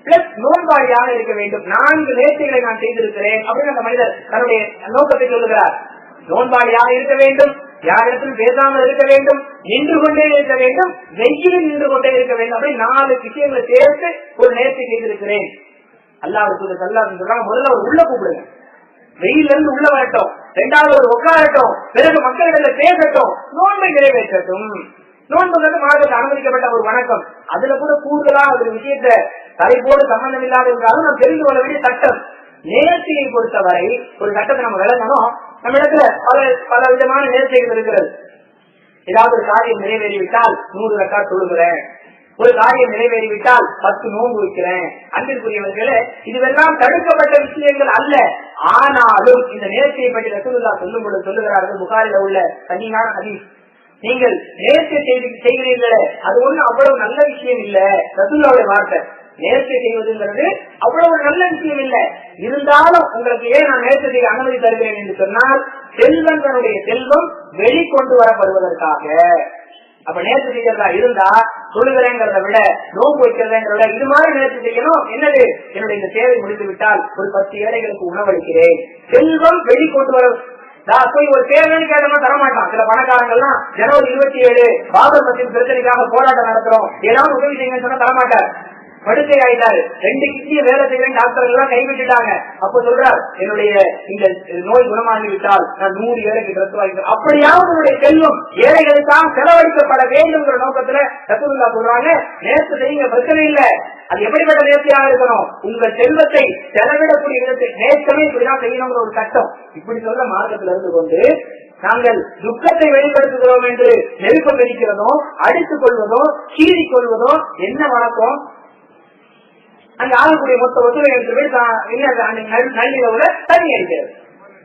பிளஸ் நோன்பாளியாக இருக்க வேண்டும். 4 நேர்ச்சிகளை நான் செய்திருக்கிறேன் அப்படின்னு அந்த மனிதர் தன்னுடைய நோக்கத்தை சொல்லுகிறார். நோன்பாளியாக இருக்க வேண்டும், யாரிடத்தில் பேசாமல் இருக்க வேண்டும், நின்று கொண்டே இருக்க வேண்டும், வெயிலில் நின்று கொண்டே இருக்க வேண்டும். அப்படி 4 விஷயங்களை சேர்த்து ஒரு நேர்ச்சி செய்திருக்கிறேன். அல்லாஹ் சொல்றாங்க, முதல்ல ஒரு உள்ள கூப்பிடுங்க, வெயில இருந்து உள்ள வரட்டும், 2வது ஒரு உட்காரட்டும், பிறகு மக்களிடத்தில் பேசட்டும், நோன்பை நிறைவேற்றட்டும். நோன்பு மார்க்கத்தை அனுமதிக்கப்பட்ட ஒரு வணக்கம். அதுல கூட கூடுதலா ஒரு விஷயத்தை தலைப்போடு சம்பந்தம் இல்லாத இருந்தாலும் நாம் தெரிந்து கொள்ள வேண்டிய சட்டம். நேர்ச்சியை பொறுத்தவரை ஒரு சட்டத்தை நம்ம விளங்கணும். நம்ம இடத்துல பல விதமான நேர்ச்சிகள் இருக்கிறது. ஏதாவது ஒரு காரியம் நிறைவேறிவிட்டால் 100 ரக்காத் தொழுகிறேன், ஒரு காரியம் நிறைவேறிவிட்டால் 10 நோன்பு வைக்கிறேன். அன்பிற்குரியவர்களே, இதுவெல்லாம் தடுக்கப்பட்ட விஷயங்கள் அல்ல. ஆனாலும் இந்த நேர்ச்சியை பற்றி ரசூலுல்லாஹ் சொல்லும் பொழுது சொல்லுகிறார்கள், புகாரில உள்ள தனியான ஹதீஸ், நீங்கள் நேர்ச்சை செய்கிறீர்களே அது ஒண்ணு அவ்வளவு நல்ல விஷயம் இல்ல. ரசூலுல்லாஹ்வுடைய வார்த்தை, நேர்ச்சை செய்வதுங்கிறது அவ்வளவு நல்ல விஷயம் இல்ல. இருந்தாலும் உங்களுக்கு ஏன் நான் நேர்ச்சை செய்ய அனுமதி தருகிறேன் என்று சொன்னால், செல்வங்களுடைய செல்வம் வெளிக்கொண்டு வரப்படுவதற்காக. அப்ப நேர்ச்சி செய்யறதா இருந்தா சொல்லுகிறேங்கிறத விட நோன்பு வைக்கிறதுங்கிறத விட இது மாதிரி நேர்ச்சி செய்யணும். என்னது? என்னுடைய இந்த சேவை முடிந்து விட்டால் ஒரு 10 ஏழைகளுக்கு உணவளிக்கிறேன். செல்வம் வெளிக்கொண்டு வர போய் ஒரு தேவைன்னு கேட்டோம்னா தரமாட்டான். சில பணக்காரங்கள்லாம் ஜனவரி 27 பாபர் மசீத் பிரச்சனைக்காக போராட்டம் நடத்துறோம், ஏதாவது உதவி செய்யுங்கன்னு சொன்னா தரமாட்டார். படுக்கை ஆயிட்டாரு, 2 கிட்னியை வேலை செய்யறேன் டாக்டர் எல்லாம் கைவிட்டுட்டாங்க. அப்ப சொல்றார், என்னுடைய இந்த நோய் குணமாகிவிட்டால் நான் 100 ஏழைக்கு ட்ரெஸ் வாங்கிக்கிறேன். அப்படியாவது உங்களுடைய செல்வம் ஏழைகளுக்காக செலவழிக்கப்பட வேண்டும்ங்கிற நோக்கத்துல ரசூலுல்லாஹ் சொல்றாங்க, நேர்ச்சி செய்யுங்க, பிரச்சனை இல்ல. அது எப்படிப்பட்ட நேர்ச்சியாக இருக்கணும்? உங்க செல்வத்தை செலவிடக்கூடிய விதத்தை நேர்ச்சமே இப்படிதான் செய்யணுங்கிற ஒரு சட்டம். இப்படி சொல்ற மார்க்கத்தில் இருந்து கொண்டு நாங்கள் துக்கத்தை வெளிப்படுத்துகிறோம் என்று நெருப்பம் வெடிக்கிறதோ, அடித்துக் கொள்வதோ, கீறி கொள்வதோ என்ன வழக்கம்? அங்க ஆகக்கூடிய மொத்த ஒத்துழை நள்ளிரவுல தண்ணி அடிக்கிறது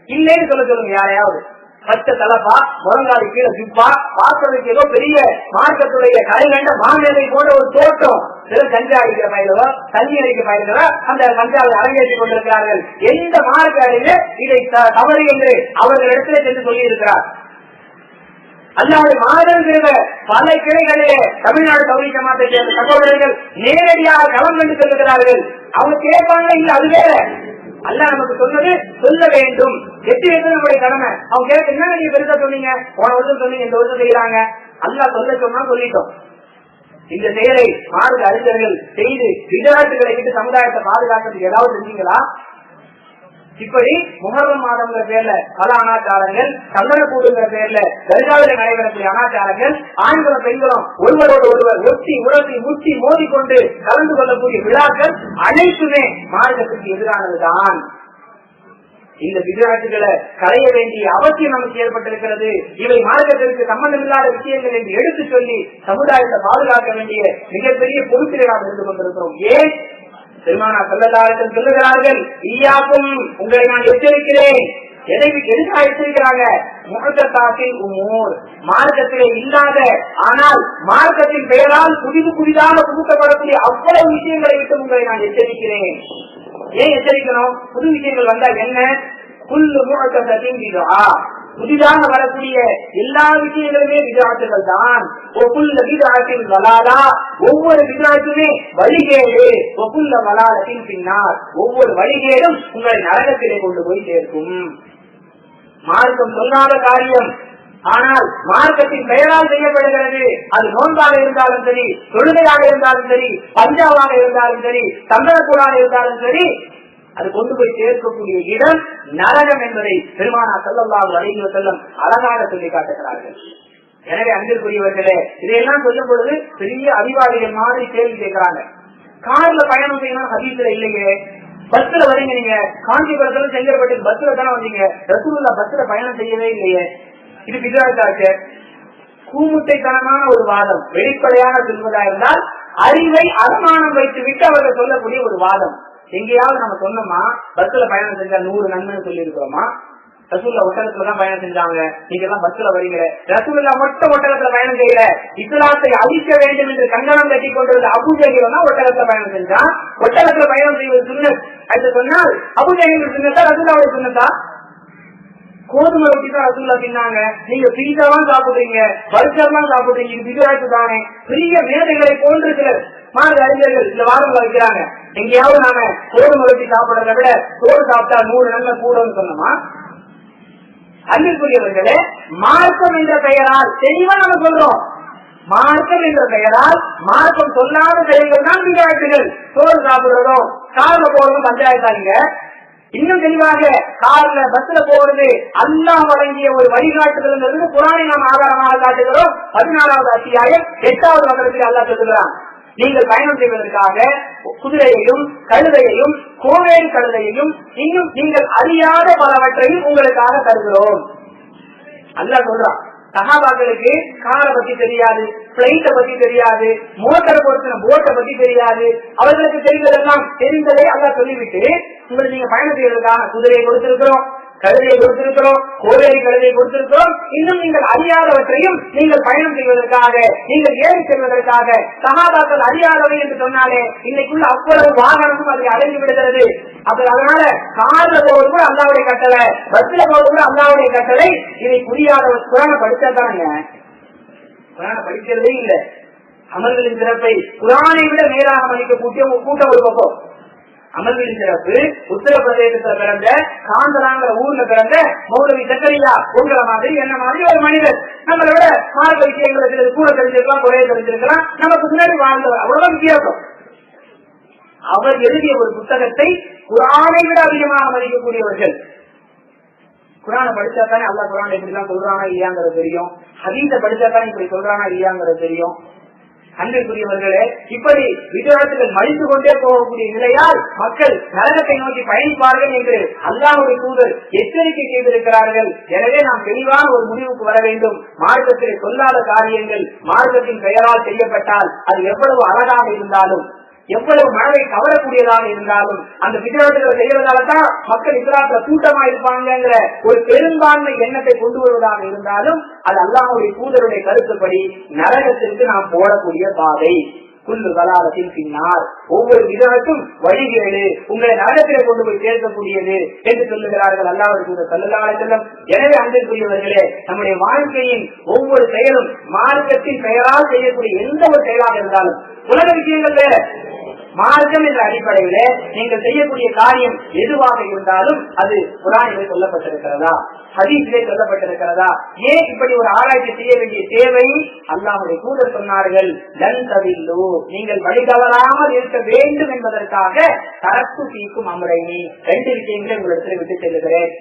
இல்லைன்னு சொல்லுங்க. யாரையாவது பச்சை தலப்பா, முழங்காலி கீழே ஜிப்பா, பார்க்கறதுக்கு ஏதோ பெரிய மார்க்கத்துடைய கலைகண்ட மாநிலை போன்ற ஒரு தோட்டம், சில கஞ்சா அடிக்கிற பயிலவோ தண்ணி அடிக்க பயிலவோ அந்த கஞ்சாவை அரங்கேற்றிக் கொண்டிருக்கிறார்கள். எந்த மார்க்க அறிவு இதை தவறு என்று அவர்களிடத்திலே சென்று சொல்லி இருக்கிறார். அல்லாவுடைய மாதம் பல கிளைகளிலே தமிழ்நாடு தௌஹீத் ஜமாத்தை சேர்ந்த சகோதரர்கள் நேரடியாக களம் கண்டு செல்லுகிறார்கள். அவங்க கேட்பாங்க, இல்ல அது வேற. அல்லாஹ் நமக்கு சொன்னது சொல்ல வேண்டும், எட்டு வைத்தது நம்முடைய கடமை. அவங்க கேட்க, என்ன நீங்க பெருசா சொன்னீங்க, போன வருஷம் சொன்னீங்க, இந்த வருஷம் செய்யறாங்க. அல்லாஹ் சொல்ல சொன்னா சொல்லிட்டோம். இந்த செயலை மார்க்க அறிஞர்கள் செய்து விளையாட்டுகளை விட்டு சமுதாயத்தை பாதுகாக்கிறதுக்கு ஏதாவது செஞ்சீங்களா? இப்படி முஹர்ரம் மாதம்ங்கிற பேர்ல பல அனாச்சாரங்கள், சந்தனக்கூடுங்கிற பேர்ல தர்காவில நடைபெறக்கூடிய அனாச்சாரங்கள், ஆண்களும் பெண்களும் ஒருவரோடு ஒருவர் ஒட்டி உரசி முட்டி மோதிக்கொண்டு கலந்து கொள்ளக்கூடிய விழாக்கள் அனைத்துமே மார்க்கத்துக்கு எதிரானதுதான். இந்த விளையாட்டுகளை களைய வேண்டிய அவசியம் நமக்கு ஏற்பட்டிருக்கிறது. இவை மார்க்கத்திற்கு சம்பந்தமில்லாத விஷயங்கள் என்று எடுத்து சொல்லி சமுதாயத்தை பாதுகாக்க வேண்டிய மிகப்பெரிய பொறுப்பிலே நாம் இருந்து கொண்டிருக்கிறோம். ஏன் பெருமானார் ஸல்லல்லாஹு அலைஹி வஸல்லம் சொல்லுகிறார்கள், ஈயாக்கும், உங்களை நான் எச்சரிக்கிறேன். எதுக்காக எச்சரிக்கிறாங்க? முஹதஸாத்தில் உமூர், மார்க்கத்திலே இல்லாத ஆனால் மார்க்கத்தின் பெயரால் புதிதாக புகுத்தப்படக்கூடிய அவ்வளவு விஷயங்களை விட்டு உங்களை நான் எச்சரிக்கிறேன். ஏன் எச்சரிக்கணும்? புது விஷயங்கள் வந்தா என்ன? குல்லு முஹதஸத்தின் பித்ஆ, புதிதாக வரக்கூடிய எல்லா விஷயங்களுமே விதாத்துகள் தான். ஒக்குள்ள விதாத்தின் வலாலா, ஒவ்வொரு விதாத்துமே வழிகேடு. ஒக்குள்ள வலாலத்தின் பின்னார், ஒவ்வொரு வழிகேடும் உங்களை நரகத்திலே கொண்டு போய் சேர்க்கும். மார்க்கம் சொல்லாத காரியம் ஆனால் மார்க்கத்தின் பெயரால் செய்யப்படுகிறது. அது நோன்பாக இருந்தாலும் சரி, தொழுகையாக இருந்தாலும் சரி, பஞ்சாவாக இருந்தாலும் சரி, சந்தனக்கூடாக இருந்தாலும் சரி, அது கொண்டு போய் சேர்க்கக்கூடிய இடம் நரகம் என்பதை பெருமானார் ஸல்லல்லாஹு அலைஹி வஸல்லம் அழகாக சொல்லி காட்டுகிறார்கள். எனவே அன்பிற்குரியவர்களே, இதையெல்லாம் சொல்லும் பொழுது பெரிய அறிவாளிகள் மாதிரி கேள்வி கேட்கிறாங்க. கார்ல பயணம் செய்யணும் ஹதீஸ்ல இல்லையே, பஸ்ல வரீங்க, நீங்க காஞ்சிபுரத்துல செங்கல்பட்டு பஸ்ல தானே வந்தீங்க, ரசூலுல்லாஹ் பஸ்ல பயணம் செய்யவே இல்லையே, இது பிதாச்சாச்சு. கூமுட்டைத்தனமான ஒரு வாதம். வெளிப்படையாக சொல்வதா இருந்தால் அறிவை அனுமானம் வைத்து விட்டு அவர்கள் சொல்லக்கூடிய ஒரு வாதம். எங்கேயாவது நம்ம சொன்னோமா பஸ்ல பயணம் செஞ்சா 100 நன்மை சொல்லி இருக்கிறோமா? ரசூலுல்லாஹ் ஒட்டகத்துலதான் பயணம் செஞ்சாங்க, நீங்க எல்லாம் பஸ்ல வரீங்க. ரசூலுல்லாஹ் மட்டும் ஒட்டகத்துல பயணம் செய்யல, இஸ்லாத்தை அழிக்க வேண்டும் என்று கங்கணம் கட்டி கொண்டிருந்த அபூஜஹில் தான் ஒட்டகத்துல பயணம் செஞ்சான். ஒட்டகத்துல பயணம் செய்வது சுன்னத் என்று சொன்னால் அபூஜஹில் சுன்னத்தா ரசூலுல்லாஹ்வுடைய சுன்னத்தா? கோதுமை ரொட்டி தான் ரசூலுல்லாஹ் தின்னாங்க, நீங்க பீஸாலாம் சாப்பிடுறீங்க, பர்கர்லாம் சாப்பிடுறீங்க, இது பிதாத்து தானே. பெரிய மேதைகளை போன்று சிலர் மார்க்க அறிஞர்கள் இந்த வாரம் வைக்கிறாங்க. எங்கேயாவது நாம கோதுமை ரொட்டி சாப்பிடுறத விட சோறு சாப்பிட்டா 100 நன்மை கூடன்னு சொன்னோமா? அன்பிற்குரியவர்களே, மார்க்கம் என்ற பெயரால் தெளிவா நம்ம சொல்றோம், மார்க்கம் என்ற பெயரால் மார்க்கம் சொல்லாத செயல்கள் தான் பிதாத்துகள். சோறு சாப்பிடுறதும் கார்ல போறதும் பஞ்சாயத்தாங்க. இன்னும் தெளிவாக கார்ல பஸ்ல போறது அல்லாஹ் வழங்கிய ஒரு வழிகாட்டுதல் குர்ஆனை நாம் ஆதாரமாக காட்டுகிறோம். 14வது அத்தியாயம் 8வது வசனத்தில் அல்லாஹ் சொல்லுகிறான், நீங்கள் பயணம் செய்வதற்காக குதிரையையும் கழுதையையும் கோவேறு கழுதையையும் இன்னும் நீங்கள் அறியாத பலவற்றையும் உங்களுக்காக தருகிறோம். அல்லாஹ் சொல்றான், சஹாபாக்களுக்கு காரை பத்தி தெரியாது, பிளைட்ட பத்தி தெரியாது, மோட்டர் பொறுத்தின போட்டை பத்தி தெரியாது. அவர்களுக்கு தெரிந்ததை அல்லாஹ் சொல்லிவிட்டு, உங்களுக்கு நீங்க பயணம் செய்வதற்காக குதிரையை கொடுத்திருக்கிறோம், கழுதையை கொடுத்திருக்கிறோம், கோவேரி கழுதையை கொடுத்திருக்கிறோம், இன்னும் நீங்கள் அறியாதவற்றையும் நீங்கள் பயணம் செய்வதற்காக, நீங்கள் ஏறி செல்வதற்காக. சஹாபாக்கள் அறியாதவை என்று சொன்னாலே இன்னைக்குள்ள அவ்வளவு வாகனமும் அதை அடைந்து விடுகிறது. அதனால கார்ல போவது கூட அல்லாஹ்வுடைய கட்டளை, பஸ்ல போவது கூட அல்லாஹ்வுடைய கட்டளை. இதை புரியாதவர் குர்ஆனை படிச்சாதாங்க, குர்ஆனை படிக்கிறதே இல்லை. அமல்களின் சிறப்பை குர்ஆனை விட நேராக மதிக்க கூட்டம் ஒரு பக்கம். அமல்களின் சிறப்பு உத்தரப்பிரதேசத்துல பிறந்த காந்தராங்கிற ஊர்ல பிறந்த மௌலவி ஜக்கரியா உங்களை மாதிரி என்ன மாதிரி ஒரு மனிதர், நம்மளோட மார்க்க விஷயங்களை சிலது கூட தெரிஞ்சிருக்கலாம், குறைய தெரிஞ்சிருக்கலாம், நமக்கு முன்னாடி வாழ்ந்தவர், அவ்வளவுதான் வித்தியாசம். அவர் எழுதிய ஒரு புத்தகத்தை குர்ஆனை விட அதிகமாக மதிக்கக்கூடியவர்கள். குர்ஆனை படிச்சா தானே அல்லாஹ் குர்ஆனை இப்படிதான் சொல்றானா இல்லையாங்கிறது தெரியும், ஹதீஸை படிச்சா தானே இப்படி சொல்றானா இல்லையாங்கிறது தெரியும். அன்பிற்குரியவர்களே, இப்படி விதத்துகள் மடித்து கொண்டே போகக்கூடிய நிலையால் மக்கள் நரகத்தை நோக்கி பயணிப்பார்கள் என்று அல்லாஹ்வுடைய தூதர் எச்சரிக்கை செய்திருக்கிறார்கள். எனவே நாம் தெளிவான ஒரு முடிவுக்கு வர வேண்டும். மார்க்கத்தில் சொல்லாத காரியங்கள் மார்க்கத்தின் பெயரால் செய்யப்பட்டால் அது எவ்வளவு அழகாக இருந்தாலும், எவ்வளவு மனதை கவரக்கூடியதாக இருந்தாலும், அந்த விதத்துகளை செய்யறதாலதான் மக்கள் இஸ்லாத்துல கூட்டமா இருப்பாங்கிற ஒரு பெரும்பான்மை எண்ணத்தை கொண்டு வருவதாக இருந்தாலும் அது அல்லாஹ்வுடைய தூதருடைய கருத்துப்படி நரகத்திற்கு நாம் போடக்கூடிய பாதை. குல்லு வலாலத்தின் பின்னார், ஒவ்வொரு விதத்தும் வழிகேடு, உங்களை நரகத்திலே கொண்டு போய் சேர்க்கக்கூடியது என்று சொல்லுகிறார்கள் அல்லாஹ்வுடைய தூதர் ஸல்லல்லாஹு அலைஹி வஸல்லம். எனவே அன்பிற்குரியவர்களே, நம்முடைய வாழ்க்கையின் ஒவ்வொரு செயலும் மார்க்கத்தின் பெயரால் செய்யக்கூடிய எந்த ஒரு செயலாக இருந்தாலும், உலக விஷயங்கள் வேற, மார்க்கம் என்ற அடிப்படையில நீங்கள் செய்யக்கூடிய காரியம் எதுவாக இருந்தாலும் அது குர்ஆனிலே சொல்லப்பட்டிருக்கிறதா, ஹதீஸிலே சொல்லப்பட்டிருக்கிறதா? ஏன் இப்படி ஒரு ஆராய்ச்சி செய்ய வேண்டிய தேவை? அல்லாஹ்வுடைய தூதர் சொன்னார்கள், லன் ததில்லு, நீங்கள் வழிதவறாமல் இருக்க வேண்டும் என்பதற்காக தரத்து தீக்கும் அம்ரைனி, 2 விஷயங்களை உங்களிடத்தில் விட்டு செல்லுகிறேன்.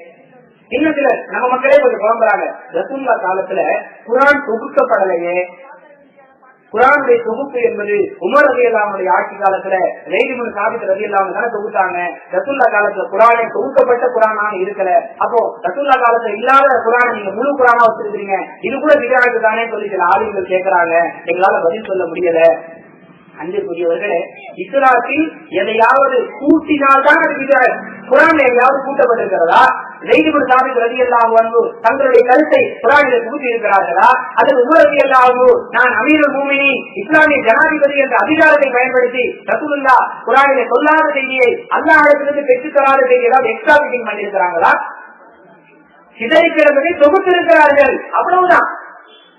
இன்னும் சிலர் நம்ம மக்களே கொஞ்சம் குழம்புறாங்க, ரசூலுல்லாஹ் காலத்துல குர்ஆன் தொகுக்கப்படலையே. குர்ஆனுடைய தொகுப்பு என்பது உமர் ரலியல்லாஹு அன்ஹு ஆட்சி காலத்துல ஸைத் இப்னு சாபித் ரலியல்லாஹு அன்ஹு தொகுத்தாங்க. ரசூலுல்லாஹ் காலத்துல குர்ஆனை தொகுக்கப்பட்ட குர்ஆனாக இருக்கல. அப்போ ரசூலுல்லாஹ் காலத்துல இல்லாத குர்ஆனை நீங்க முழு குர்ஆனா வச்சிருக்கீங்க, இது கூட பிதஅத் தானே சொல்லி சில ஆலிம்கள் கேட்கறாங்க. எங்களால பதில் சொல்ல முடியல. அன்பிற்குரியவர்களே, இஸ்லாத்தில் எதையாவது கூட்டினால்தான் அது விதஅத். குர்ஆன்ல எதையாவது கூட்டப்பட்டிருக்கிறதா? ஸைத் இப்னு சாபித் ரலியல்லாஹு அன்ஹு தங்களுடைய கருத்தை குர்ஆனிலே புகுத்தி இருக்கிறார்களா? அல்லது உமர் ரலியல்லாஹு அன்ஹு நான் அமீருல் முஃமினீன் இஸ்லாமிய ஜனாதிபதி என்ற அதிகாரத்தை பயன்படுத்தி ரசூலுல்லாஹ் குர்ஆனிலே சொல்லாத செய்தியை அல்லாஹ்விடமிருந்து பெற்றுத் தராத செய்தியை ஏதாவது எக்ஸ்ட்ரா மீட்டிங் பண்ணியிருக்கிறாங்களா? சிதறி கிடந்ததை தொகுத்திருக்கிறார்கள், அவ்வளவுதான்.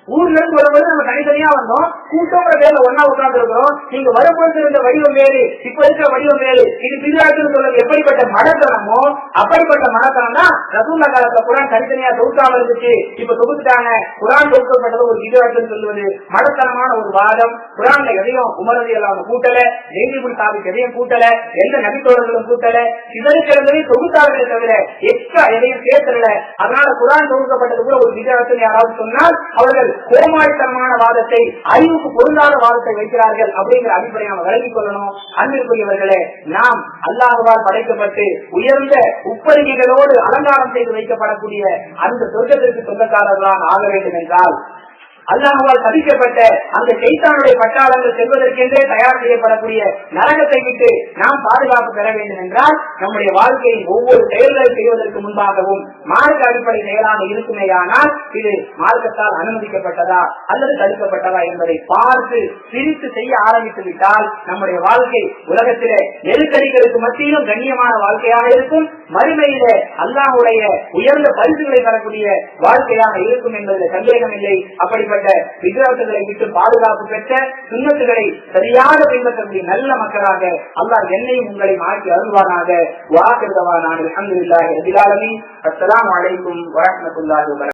ஊர்ல இருந்து வரும்போது நம்ம தனித்தனியா வந்தோம், கூட்டங்கிற பேர்ல ஒன்னா உட்கார்ந்து இருக்கிறோம். நீங்க வரும்போது இருந்த வடிவம் வேறு, இப்ப இருக்கிற வடிவம் வேறு. இது பிதாக்குன்னு சொல்றது எப்படிப்பட்ட மடத்தனமோ அப்படிப்பட்ட மடத்தனம் தான் ரசூலுல்லாஹ் காலத்துல குர்ஆன் தனித்தனியா தொகுக்காம இருந்துச்சு, இப்ப தொகுத்துட்டாங்க. குர்ஆன் தொகுக்கப்பட்டது ஒரு பிதாக்குன்னு சொல்லுவது மடத்தனமான ஒரு வாதம். குர்ஆன்ல எதையும் உமர் ரலியல்லாஹு அன்ஹு கூட்டல, ஸைத் இப்னு சாபித் எதையும் கூட்டல, எந்த நபித்தோழர்களும் கூட்டல. சிதறி கிடந்ததை தொகுத்தார்களே தவிர எக்ஸ்ட்ரா எதையும் சேர்த்தல. அதனால குர்ஆன் தொகுக்கப்பட்டது கூட ஒரு பிதாக்குன்னு யாராவது சொன்னால் அவர்கள் கோமாளித்தனமான வாதத்தை, அறிவுக்கு பொருந்தாத வாதத்தை வைக்கிறார்கள் அப்படிங்கிற அடிப்படையை நாம் விளங்கிக் கொள்ளணும். அன்பிற்குரியவர்களே, நாம் அல்லாஹ்வால் படைக்கப்பட்டு உயர்ந்த உப்பரிகைகளோடு அலங்காரம் செய்து வைக்கப்படக்கூடிய அந்த சொர்க்கத்திற்கு சொந்தக்காரர்களாக ஆக வேண்டும் என்றால், அல்லாஹ்வால் சபிக்கப்பட்ட அந்த ஷைத்தானுடைய பட்டாளங்கள் செல்வதற்கென்றே தயார் செய்யப்படக்கூடிய நரகத்தை விட்டு நாம் பாதுகாப்பு பெற வேண்டும் என்றால், நம்முடைய வாழ்க்கையின் ஒவ்வொரு செயல்களை செய்வதற்கு முன்பாகவும் மார்க்க அடிப்படை செயலாக இருக்குமேயானால் இது மார்க்கத்தால் அனுமதிக்கப்பட்டதா அல்லது தடுக்கப்பட்டதா என்பதை பார்த்து பிரித்து செய்ய ஆரம்பித்து விட்டால் நம்முடைய வாழ்க்கை உலகத்திலே நெருக்கடிகளுக்கு மத்தியிலும் கண்ணியமான வாழ்க்கையாக இருக்கும், மறுமையிலே அல்லாஹ்வுடைய உயர்ந்த பரிசுகளை பெறக்கூடிய வாழ்க்கையாக இருக்கும் என்பதில் சந்தேகம் இல்லை. அப்படிப்பட்ட விக்கிரகங்களை விட்டு பாதுகாப்பு பெற்ற சுன்னத்துகளை சரியாக பின்பற்றக்கூடிய நல்ல மக்களாக அல்லாஹ் என்னையும் உங்களை மாற்றி அருள்வானாக. வாக்கிருதவானான அல்ஹம்துலில்லாஹி ரப்பில் ஆலமீன். அஸ்ஸலாமு அலைக்கும் வரஹ்மத்துல்லாஹி வபரகாத்துஹு.